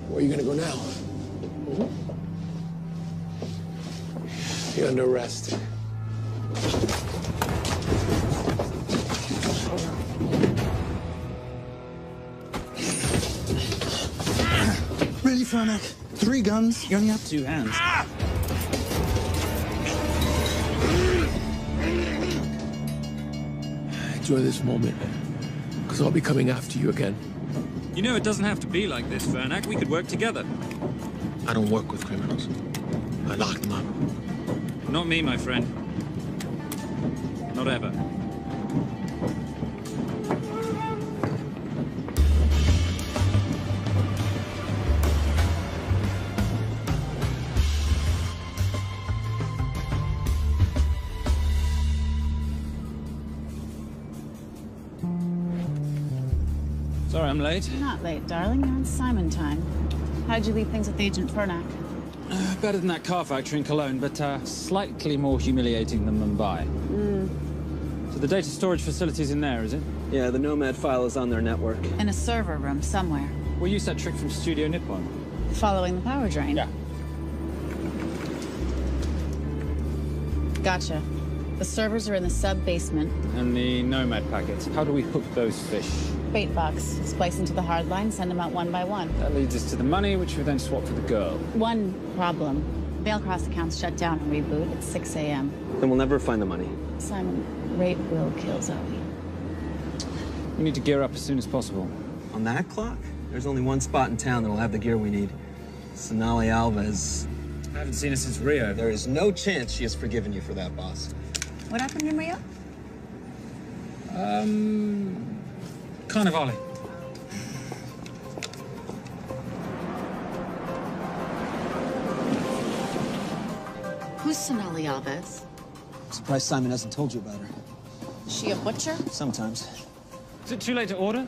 Where are you gonna go now? You're under arrest. Really, Fernac? 3 guns? You only have 2 hands. Enjoy this moment, because I'll be coming after you again. You know, it doesn't have to be like this, Fernac. We could work together. I don't work with criminals. I lock them up. Not me, my friend. Not ever. Sorry I'm late. You're not late, darling. You're on Simon time. How'd you leave things with Agent Fernac? Better than that car factory in Cologne, but slightly more humiliating than Mumbai. So the data storage facility's in there, is it? Yeah, the Nomad file is on their network. In a server room somewhere. We'll use that trick from Studio Nippon. Following the power drain? Yeah. Gotcha. The servers are in the sub-basement. And the Nomad packets. How do we hook those fish? Bait box. Splice into the hard line, send them out one by one. That leads us to the money, which we then swap for the girl. One problem. Mailcross accounts shut down and reboot at 6 a.m. Then we'll never find the money. Simon, rape will kill Zoe. We need to gear up as soon as possible. On that clock? There's only one spot in town that'll have the gear we need. Sonali Alves. I haven't seen her since Rio. There is no chance she has forgiven you for that, boss. What happened in Rio? Carnivale. Who's Sonali Alves? I'm surprised Simon hasn't told you about her. Is she a butcher? Sometimes. Is it too late to order?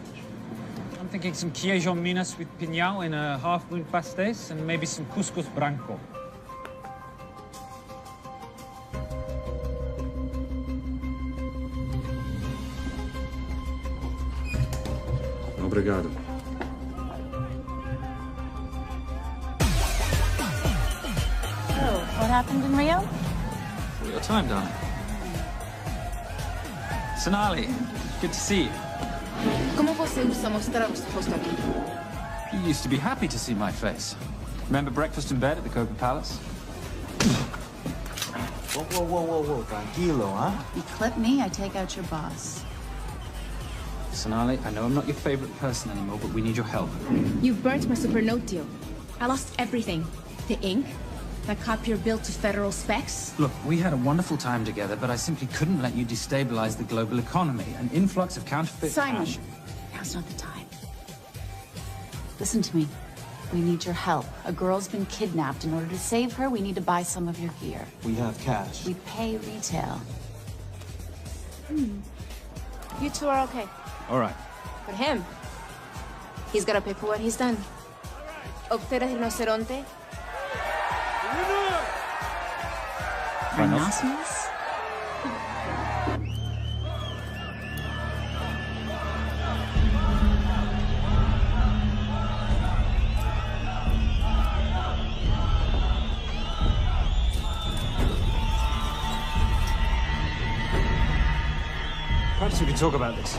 I'm thinking some queijo minas with piñao in a half-moon pastéis and maybe some couscous branco. Obrigado. So, what happened in Rio? Your time, darling. Sonali, good to see you. ¿Cómo você usa mostrar o seu rosto aqui? You used to be happy to see my face. Remember breakfast in bed at the Coca Palace? Whoa. Tranquilo, huh? You clip me, I take out your boss. Sonali, I know I'm not your favorite person anymore, but we need your help. You've burnt my Supernote deal. I lost everything. The ink, that copier built to federal specs. Look, we had a wonderful time together, but I simply couldn't let you destabilize the global economy. An influx of counterfeit Simon, cash. now's not the time. Listen to me. We need your help. A girl's been kidnapped. In order to save her, we need to buy some of your gear. We have cash. We pay retail. You two are okay. All right. But him, he's gotta pay for what he's done. Obtera rinoceronte. Rhinoceros? talk about this.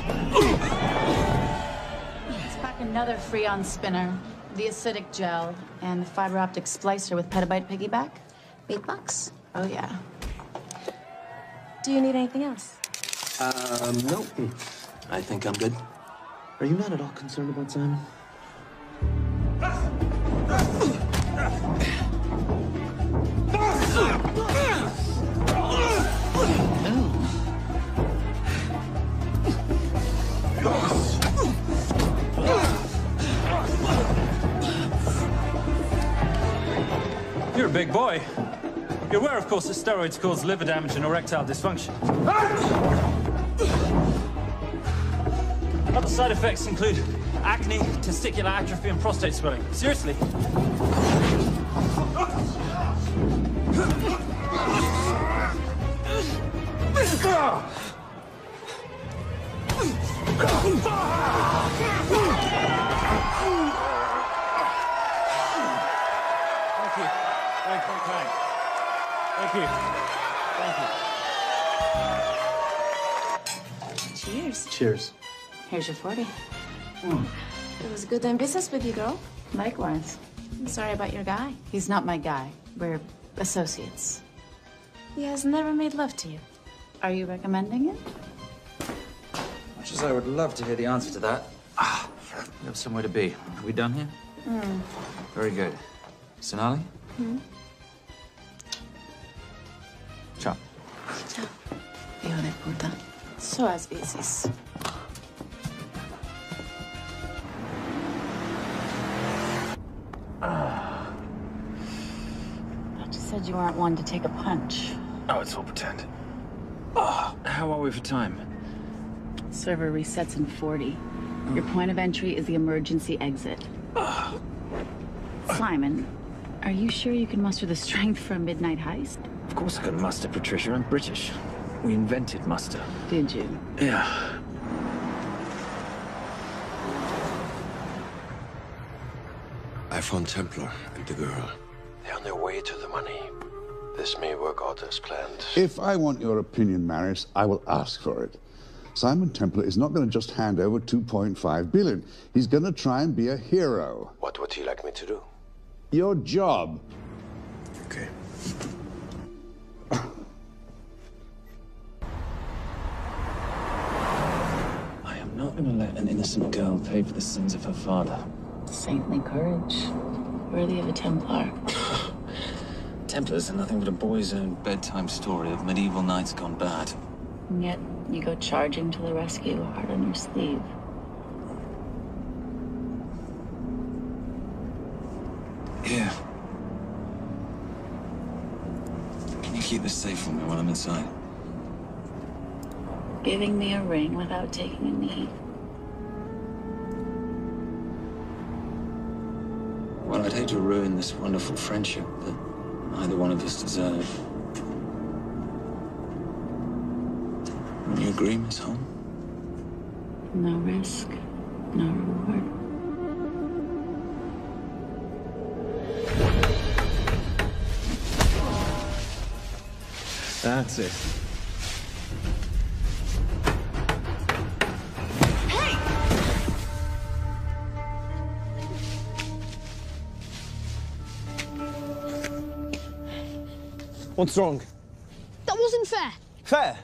Let's pack another Freon spinner, the acidic gel, and the fiber optic splicer with petabyte piggyback. $8? Oh, yeah. Do you need anything else? Nope. I think I'm good. Are you not at all concerned about Simon? You're a big boy. You're aware, of course, that steroids cause liver damage and erectile dysfunction. Other side effects include acne, testicular atrophy, and prostate swelling. Seriously. Thank you. Cheers. Cheers. Here's your 40. It was good doing business with you, girl. Likewise. I'm sorry about your guy. He's not my guy. We're associates. He has never made love to you. Are you recommending it? Much as I would love to hear the answer to that. We have somewhere to be. Are we done here? Very good. Sonali? Ciao. Ciao. Hijo de puta. So as species. Doctor said you aren't one to take a punch. Oh, it's all pretend. How are we for time? Server resets in 40. Your point of entry is the emergency exit. Simon, are you sure you can muster the strength for a midnight heist? Of course I can muster, Patricia. I'm British. We invented muster. Did you? Yeah. I found Templar and the girl. They're on their way to the money. This may work out as planned. If I want your opinion, Maris, I will ask for it. Simon Templar is not going to just hand over 2.5 billion. He's going to try and be a hero. What would he like me to do? Your job. Okay. I am not going to let an innocent girl pay for the sins of her father. Saintly courage. Worthy of a Templar. Templars are nothing but a boy's own bedtime story of medieval knights gone bad. And yet, you go charging to the rescue, heart on your sleeve. Here. Can you keep this safe for me while I'm inside? Giving me a ring without taking a knee. Well, I'd hate to ruin this wonderful friendship that neither one of us deserve. You agree, Miss Holm? No risk, no reward. That's it. What's wrong? That wasn't fair. Fair?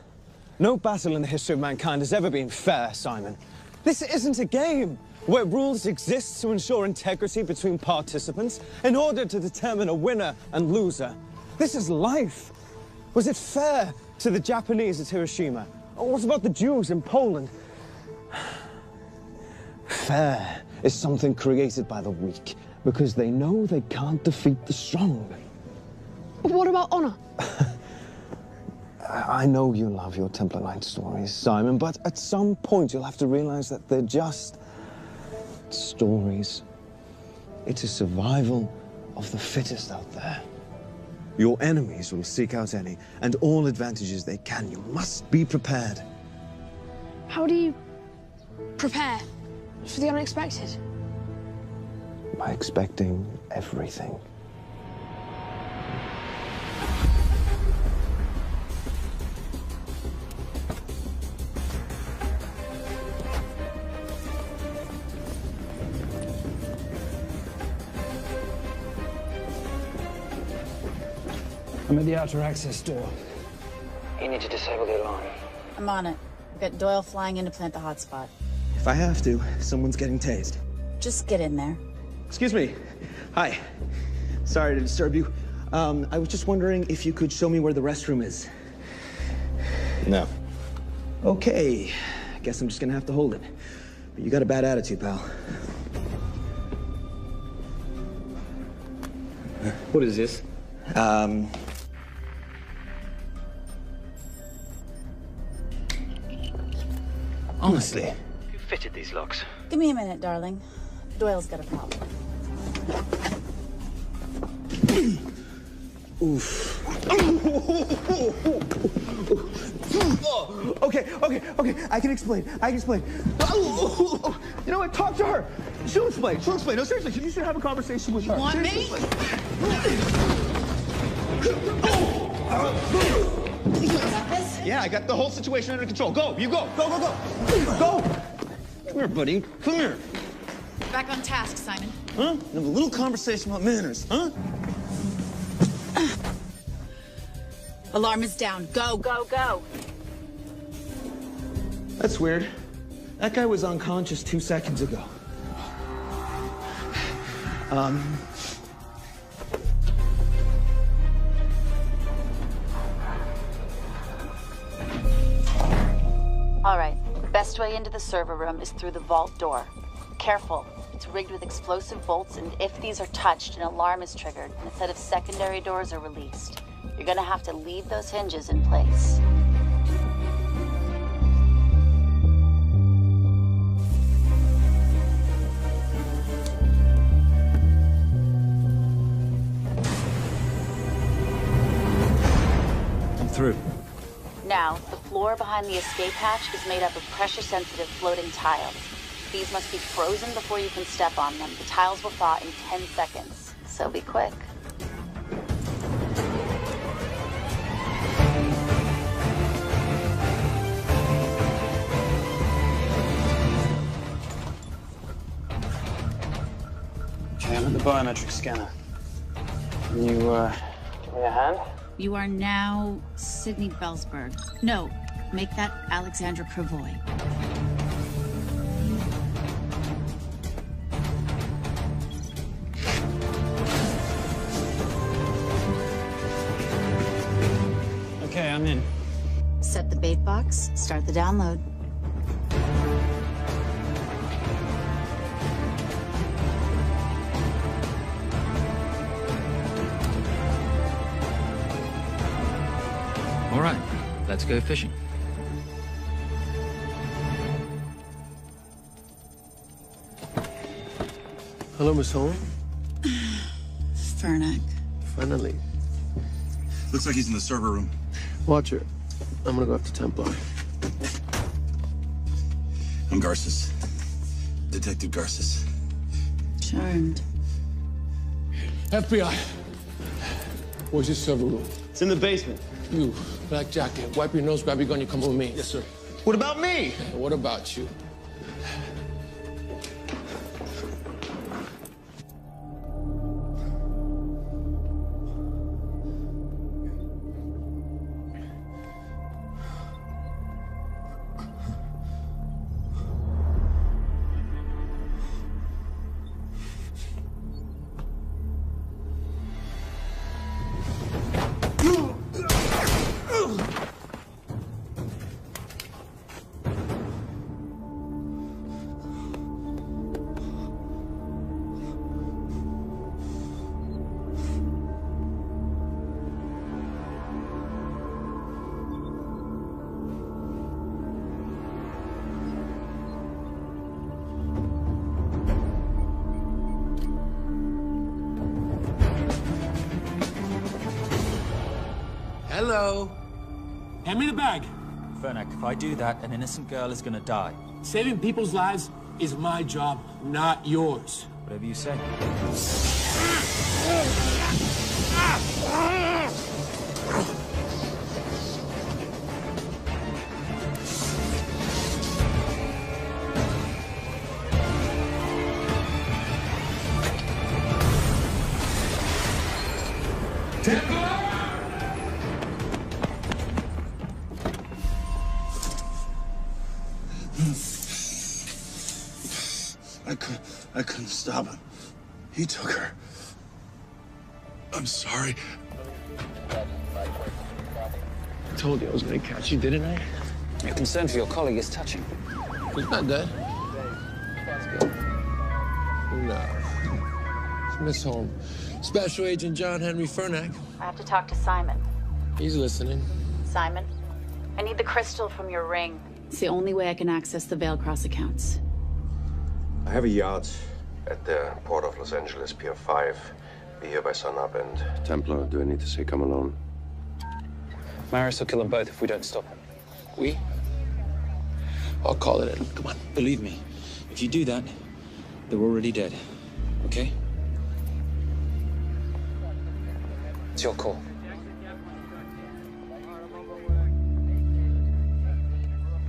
No battle in the history of mankind has ever been fair, Simon. This isn't a game where rules exist to ensure integrity between participants in order to determine a winner and loser. This is life. Was it fair to the Japanese at Hiroshima? Or what about the Jews in Poland? Fair is something created by the weak because they know they can't defeat the strong. What about honor? I know you love your Templar Knight stories, Simon, but at some point you'll have to realize that they're just stories. It is survival of the fittest out there. Your enemies will seek out any and all advantages they can. You must be prepared. How do you prepare for the unexpected? By expecting everything. I'm at the outer access door. You need to disable the alarm. I'm on it. I've got Doyle flying in to plant the hotspot. If I have to, someone's getting tased. Just get in there. Excuse me. Hi. Sorry to disturb you. I was just wondering if you could show me where the restroom is. No. Okay. Guess I'm just gonna have to hold it. But you got a bad attitude, pal. What is this? Honestly. Who fitted these locks? Give me a minute, darling. Doyle's got a problem. Oof. Okay. I can explain. You know what? Talk to her. She'll explain. No, seriously, you should have a conversation with her. You want me? Yeah, I got the whole situation under control. Go, you go. Go. Come here, buddy. Come here. Back on task, Simon. Huh? Have a little conversation about manners, huh? Alarm is down. Go. That's weird. That guy was unconscious 2 seconds ago. All right. The best way into the server room is through the vault door. Careful. It's rigged with explosive bolts, and if these are touched, an alarm is triggered, and a set of secondary doors are released. You're gonna have to leave those hinges in place. I'm through. Now, the floor behind the escape hatch is made up of pressure-sensitive floating tiles. These must be frozen before you can step on them. The tiles will thaw in 10 seconds, so be quick. Okay, I'm at the biometric scanner. Can you, give me a hand? You are now Sydney Bellsberg. No, make that Alexandra Cravoy. Okay, I'm in. Set the bait box, start the download. All right, let's go fishing. Hello, Miss Holmes. Fernac. Finally. Looks like he's in the server room. Watch her. I'm gonna go after Templar. I'm Garces. Detective Garces. Charmed. FBI. Where's your server room? It's in the basement. You, black jacket, wipe your nose, grab your gun, you come with me. Yes, sir. What about me? What about you? Hello. Hand me the bag. Fernac, if I do that, an innocent girl is gonna die. Saving people's lives is my job, not yours. Whatever you say. Stop. He took her. I'm sorry. I told you I was gonna catch you, didn't I? Your concern for your colleague is touching. He's not dead. No. It's Miss Holmes. Special Agent John Henry Fernack. I have to talk to Simon. He's listening. Simon, I need the crystal from your ring. It's the only way I can access the Veilcross accounts. I have a yacht at the port of Los Angeles, Pier 5. Be here by sunup, and Templar, do I need to say come alone? Maris will kill them both if we don't stop him. We? I'll call it in. Come on. Believe me, if you do that, they're already dead. Okay? It's your call.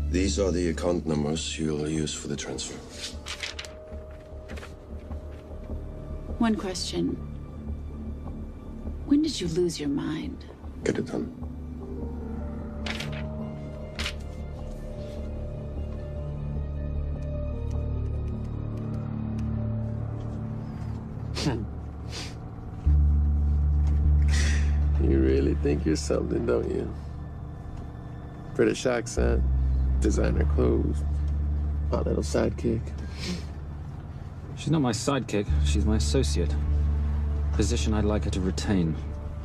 These are the account numbers you'll use for the transfer. One question. When did you lose your mind? Get it done. You really think you're something, don't you? British accent, designer clothes, my little sidekick. She's not my sidekick. She's my associate. Position I'd like her to retain.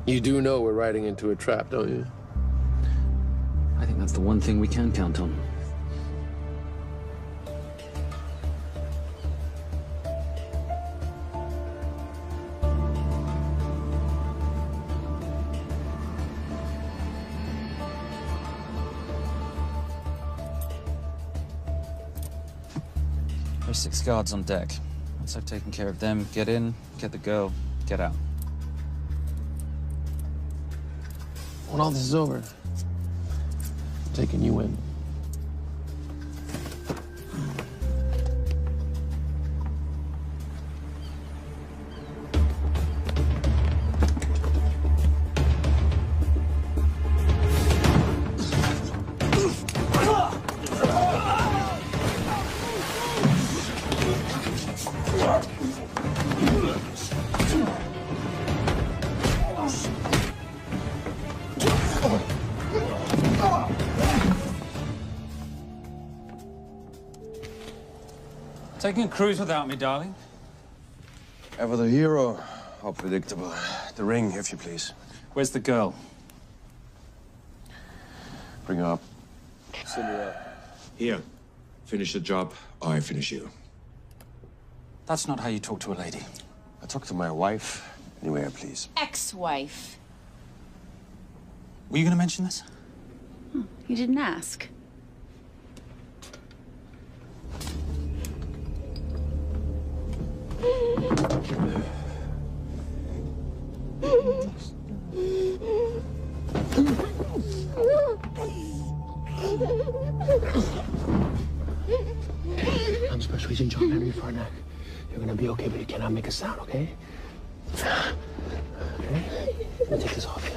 You do know we're riding into a trap, don't you? I think that's the one thing we can count on. There's 6 guards on deck. Once I've taken care of them, get in, get the girl, get out. When all this is over, I'm taking you in. Taking a cruise without me, darling? Ever the hero? How predictable. The ring, if you please. Where's the girl? Bring her up. Send her up. Here. Finish the job, or I finish you. That's not how you talk to a lady. I talk to my wife anywhere, please. Ex-wife. Were you going to mention this? You didn't ask. I'm Special Agent John Henry Fernack. You're gonna be okay, but you cannot make a sound, okay? Okay? Let me take this off you.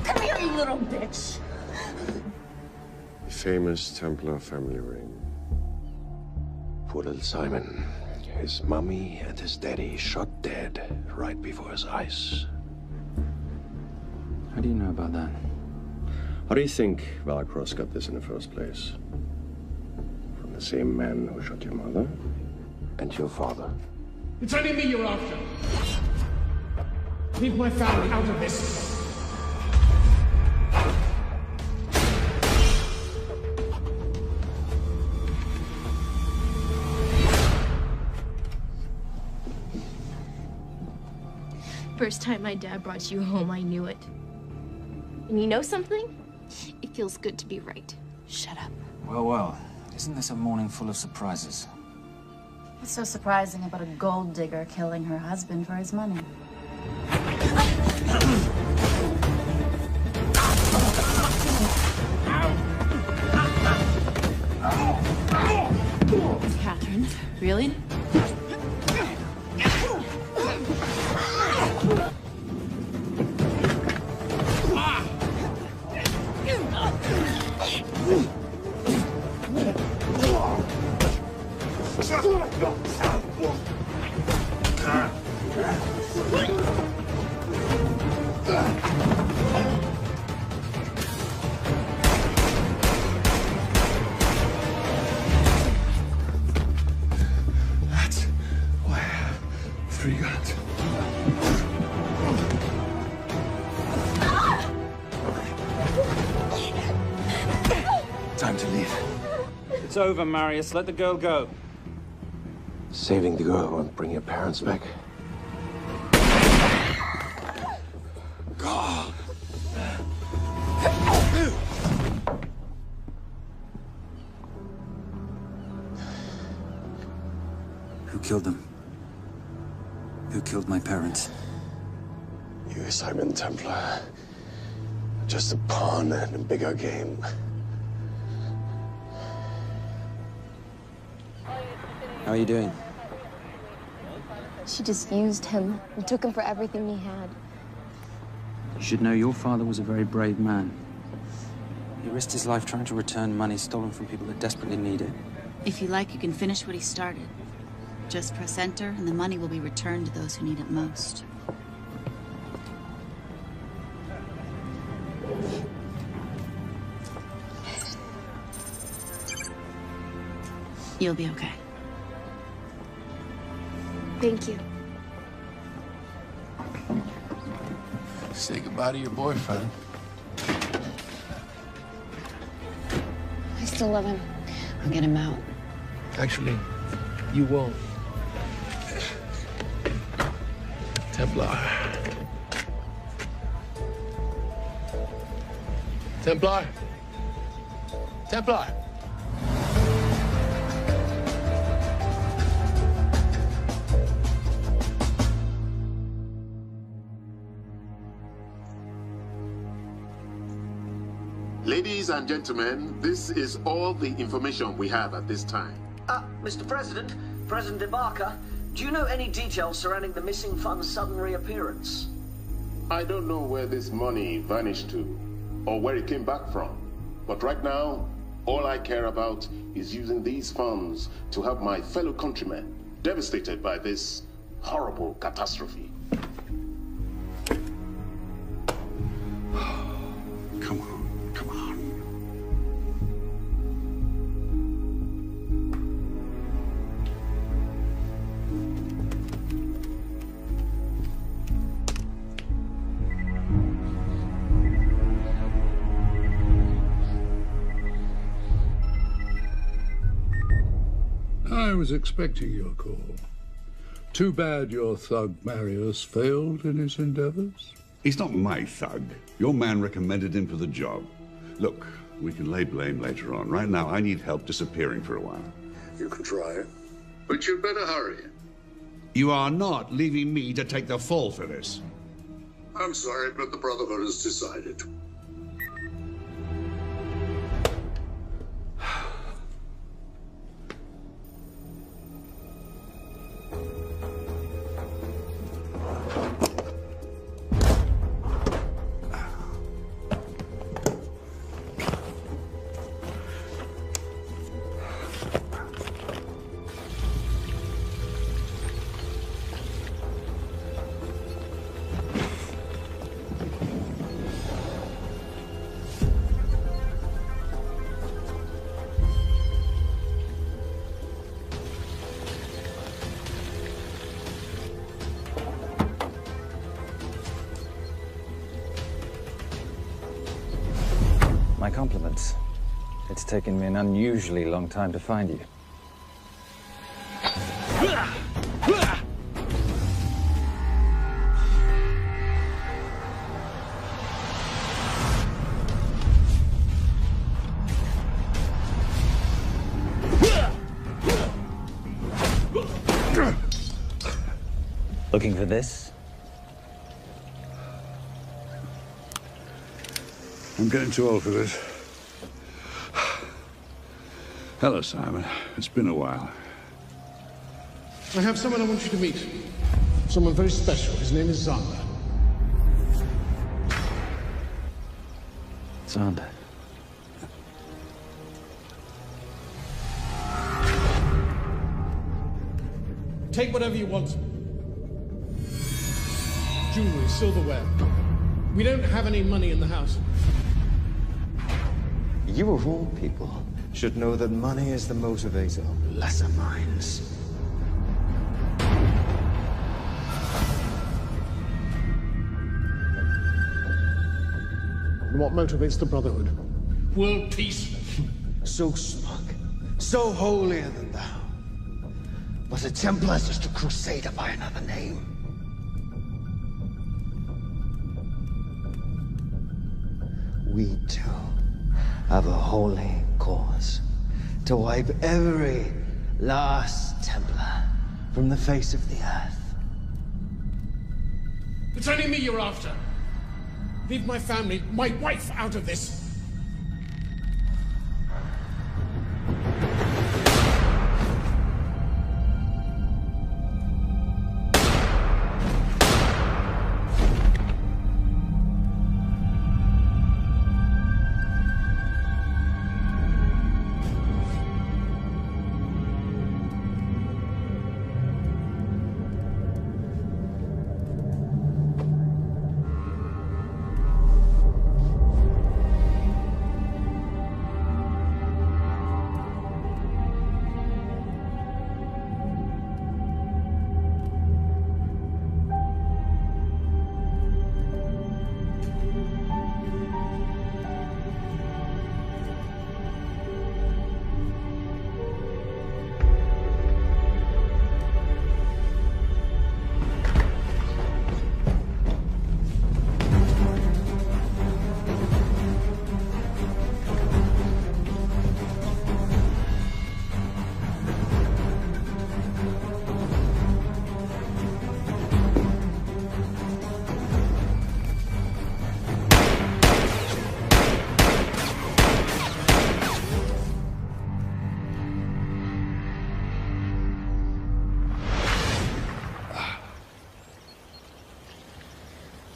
Come here, you little bitch. Famous Templar family ring. Poor little Simon. His mommy and his daddy shot dead right before his eyes. How do you know about that? How do you think Valacross got this in the first place? From the same man who shot your mother and your father. It's only me you're after. Leave my family out of this. First time my dad brought you home, I knew it. And you know something? It feels good to be right. Shut up. Well, well. Isn't this a morning full of surprises? What's so surprising about a gold digger killing her husband for his money? Catherine, really? Time to leave. It's over, Marius. Let the girl go. Saving the girl won't bring your parents back. God. Who killed them? Who killed my parents? You, Simon Templar. Just a pawn in a bigger game. How are you doing? She just used him and took him for everything he had. You should know your father was a very brave man. He risked his life trying to return money stolen from people that desperately need it. If you like, you can finish what he started. Just press enter, and the money will be returned to those who need it most. You'll be okay. Thank you. Say goodbye to your boyfriend. I still love him. I'll get him out. Actually, you won't. Templar. Templar. Templar. Ladies and gentlemen, this is all the information we have at this time. Mr. President, President Ibaka, do you know any details surrounding the missing fund's sudden reappearance? I don't know where this money vanished to, or where it came back from. But right now, all I care about is using these funds to help my fellow countrymen devastated by this horrible catastrophe. Come on, come on. I was expecting your call. Too bad your thug Marius failed in his endeavors. He's not my thug. Your man recommended him for the job. Look, we can lay blame later on. Right now, I need help disappearing for a while. You can try it, but you'd better hurry. You are not leaving me to take the fall for this. I'm sorry, but the Brotherhood has decided. My compliments. It's taken me an unusually long time to find you. Looking for this? I'm getting too old for this. Hello, Simon. It's been a while. I have someone I want you to meet. Someone very special. His name is Zander. Zander. Take whatever you want. Jewelry, silverware. We don't have any money in the house. You of all people should know that money is the motivator of lesser minds. and what motivates the Brotherhood. World peace. So smug, so holier than thou. But the Templars just a crusader by another name. We too have a holy cause to wipe every last Templar from the face of the earth. It's only me you're after. Leave my family, my wife, out of this.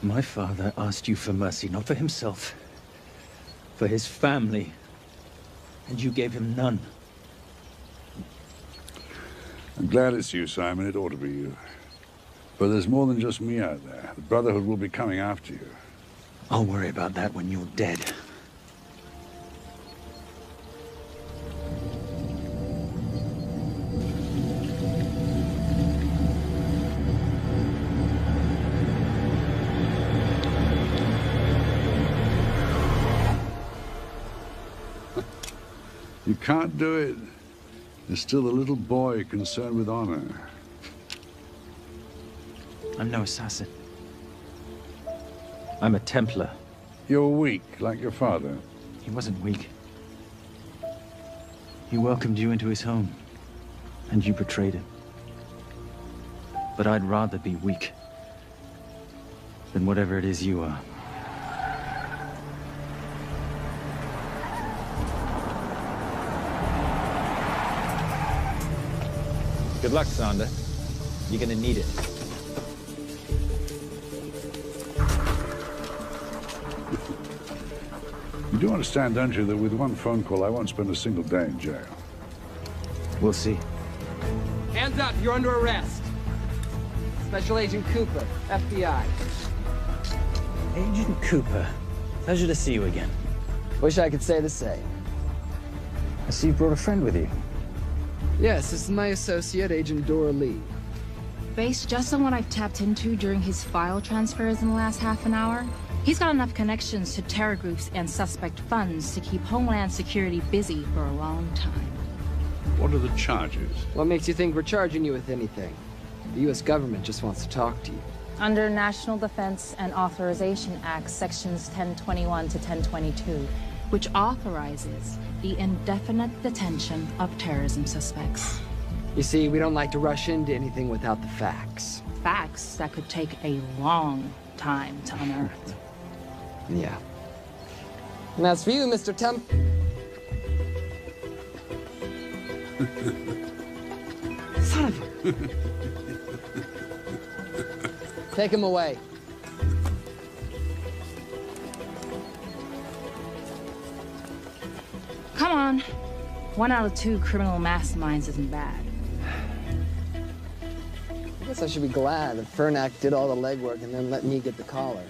My father asked you for mercy, not for himself, for his family, and you gave him none. I'm glad it's you, Simon. It ought to be you. But there's more than just me out there. The Brotherhood will be coming after you. I'll worry about that when you're dead. You can't do it. There's still a little boy concerned with honor. I'm no assassin. I'm a Templar. You're weak, like your father. He wasn't weak. He welcomed you into his home, and you betrayed him. But I'd rather be weak than whatever it is you are. Good luck, Sander. You're gonna need it. You do understand, don't you, that with one phone call, I won't spend a single day in jail. We'll see. Hands up, you're under arrest. Special Agent Cooper, FBI. Agent Cooper, pleasure to see you again. Wish I could say the same. I see you brought a friend with you. Yes, this is my associate, Agent Dora Lee. Based just on what I've tapped into during his file transfers in the last half an hour, he's got enough connections to terror groups and suspect funds to keep Homeland Security busy for a long time. What are the charges? What makes you think we're charging you with anything? The U.S. government just wants to talk to you. Under National Defense and Authorization Act, Sections 1021 to 1022, which authorizes the indefinite detention of terrorism suspects. You see, we don't like to rush into anything without the facts. Facts that could take a long time to unearth. Yeah. And as for you, Mr. Temp... Son of a... Take him away. Come on. 1 out of 2 criminal masterminds isn't bad. I guess I should be glad that Fernak did all the legwork and then let me get the collar.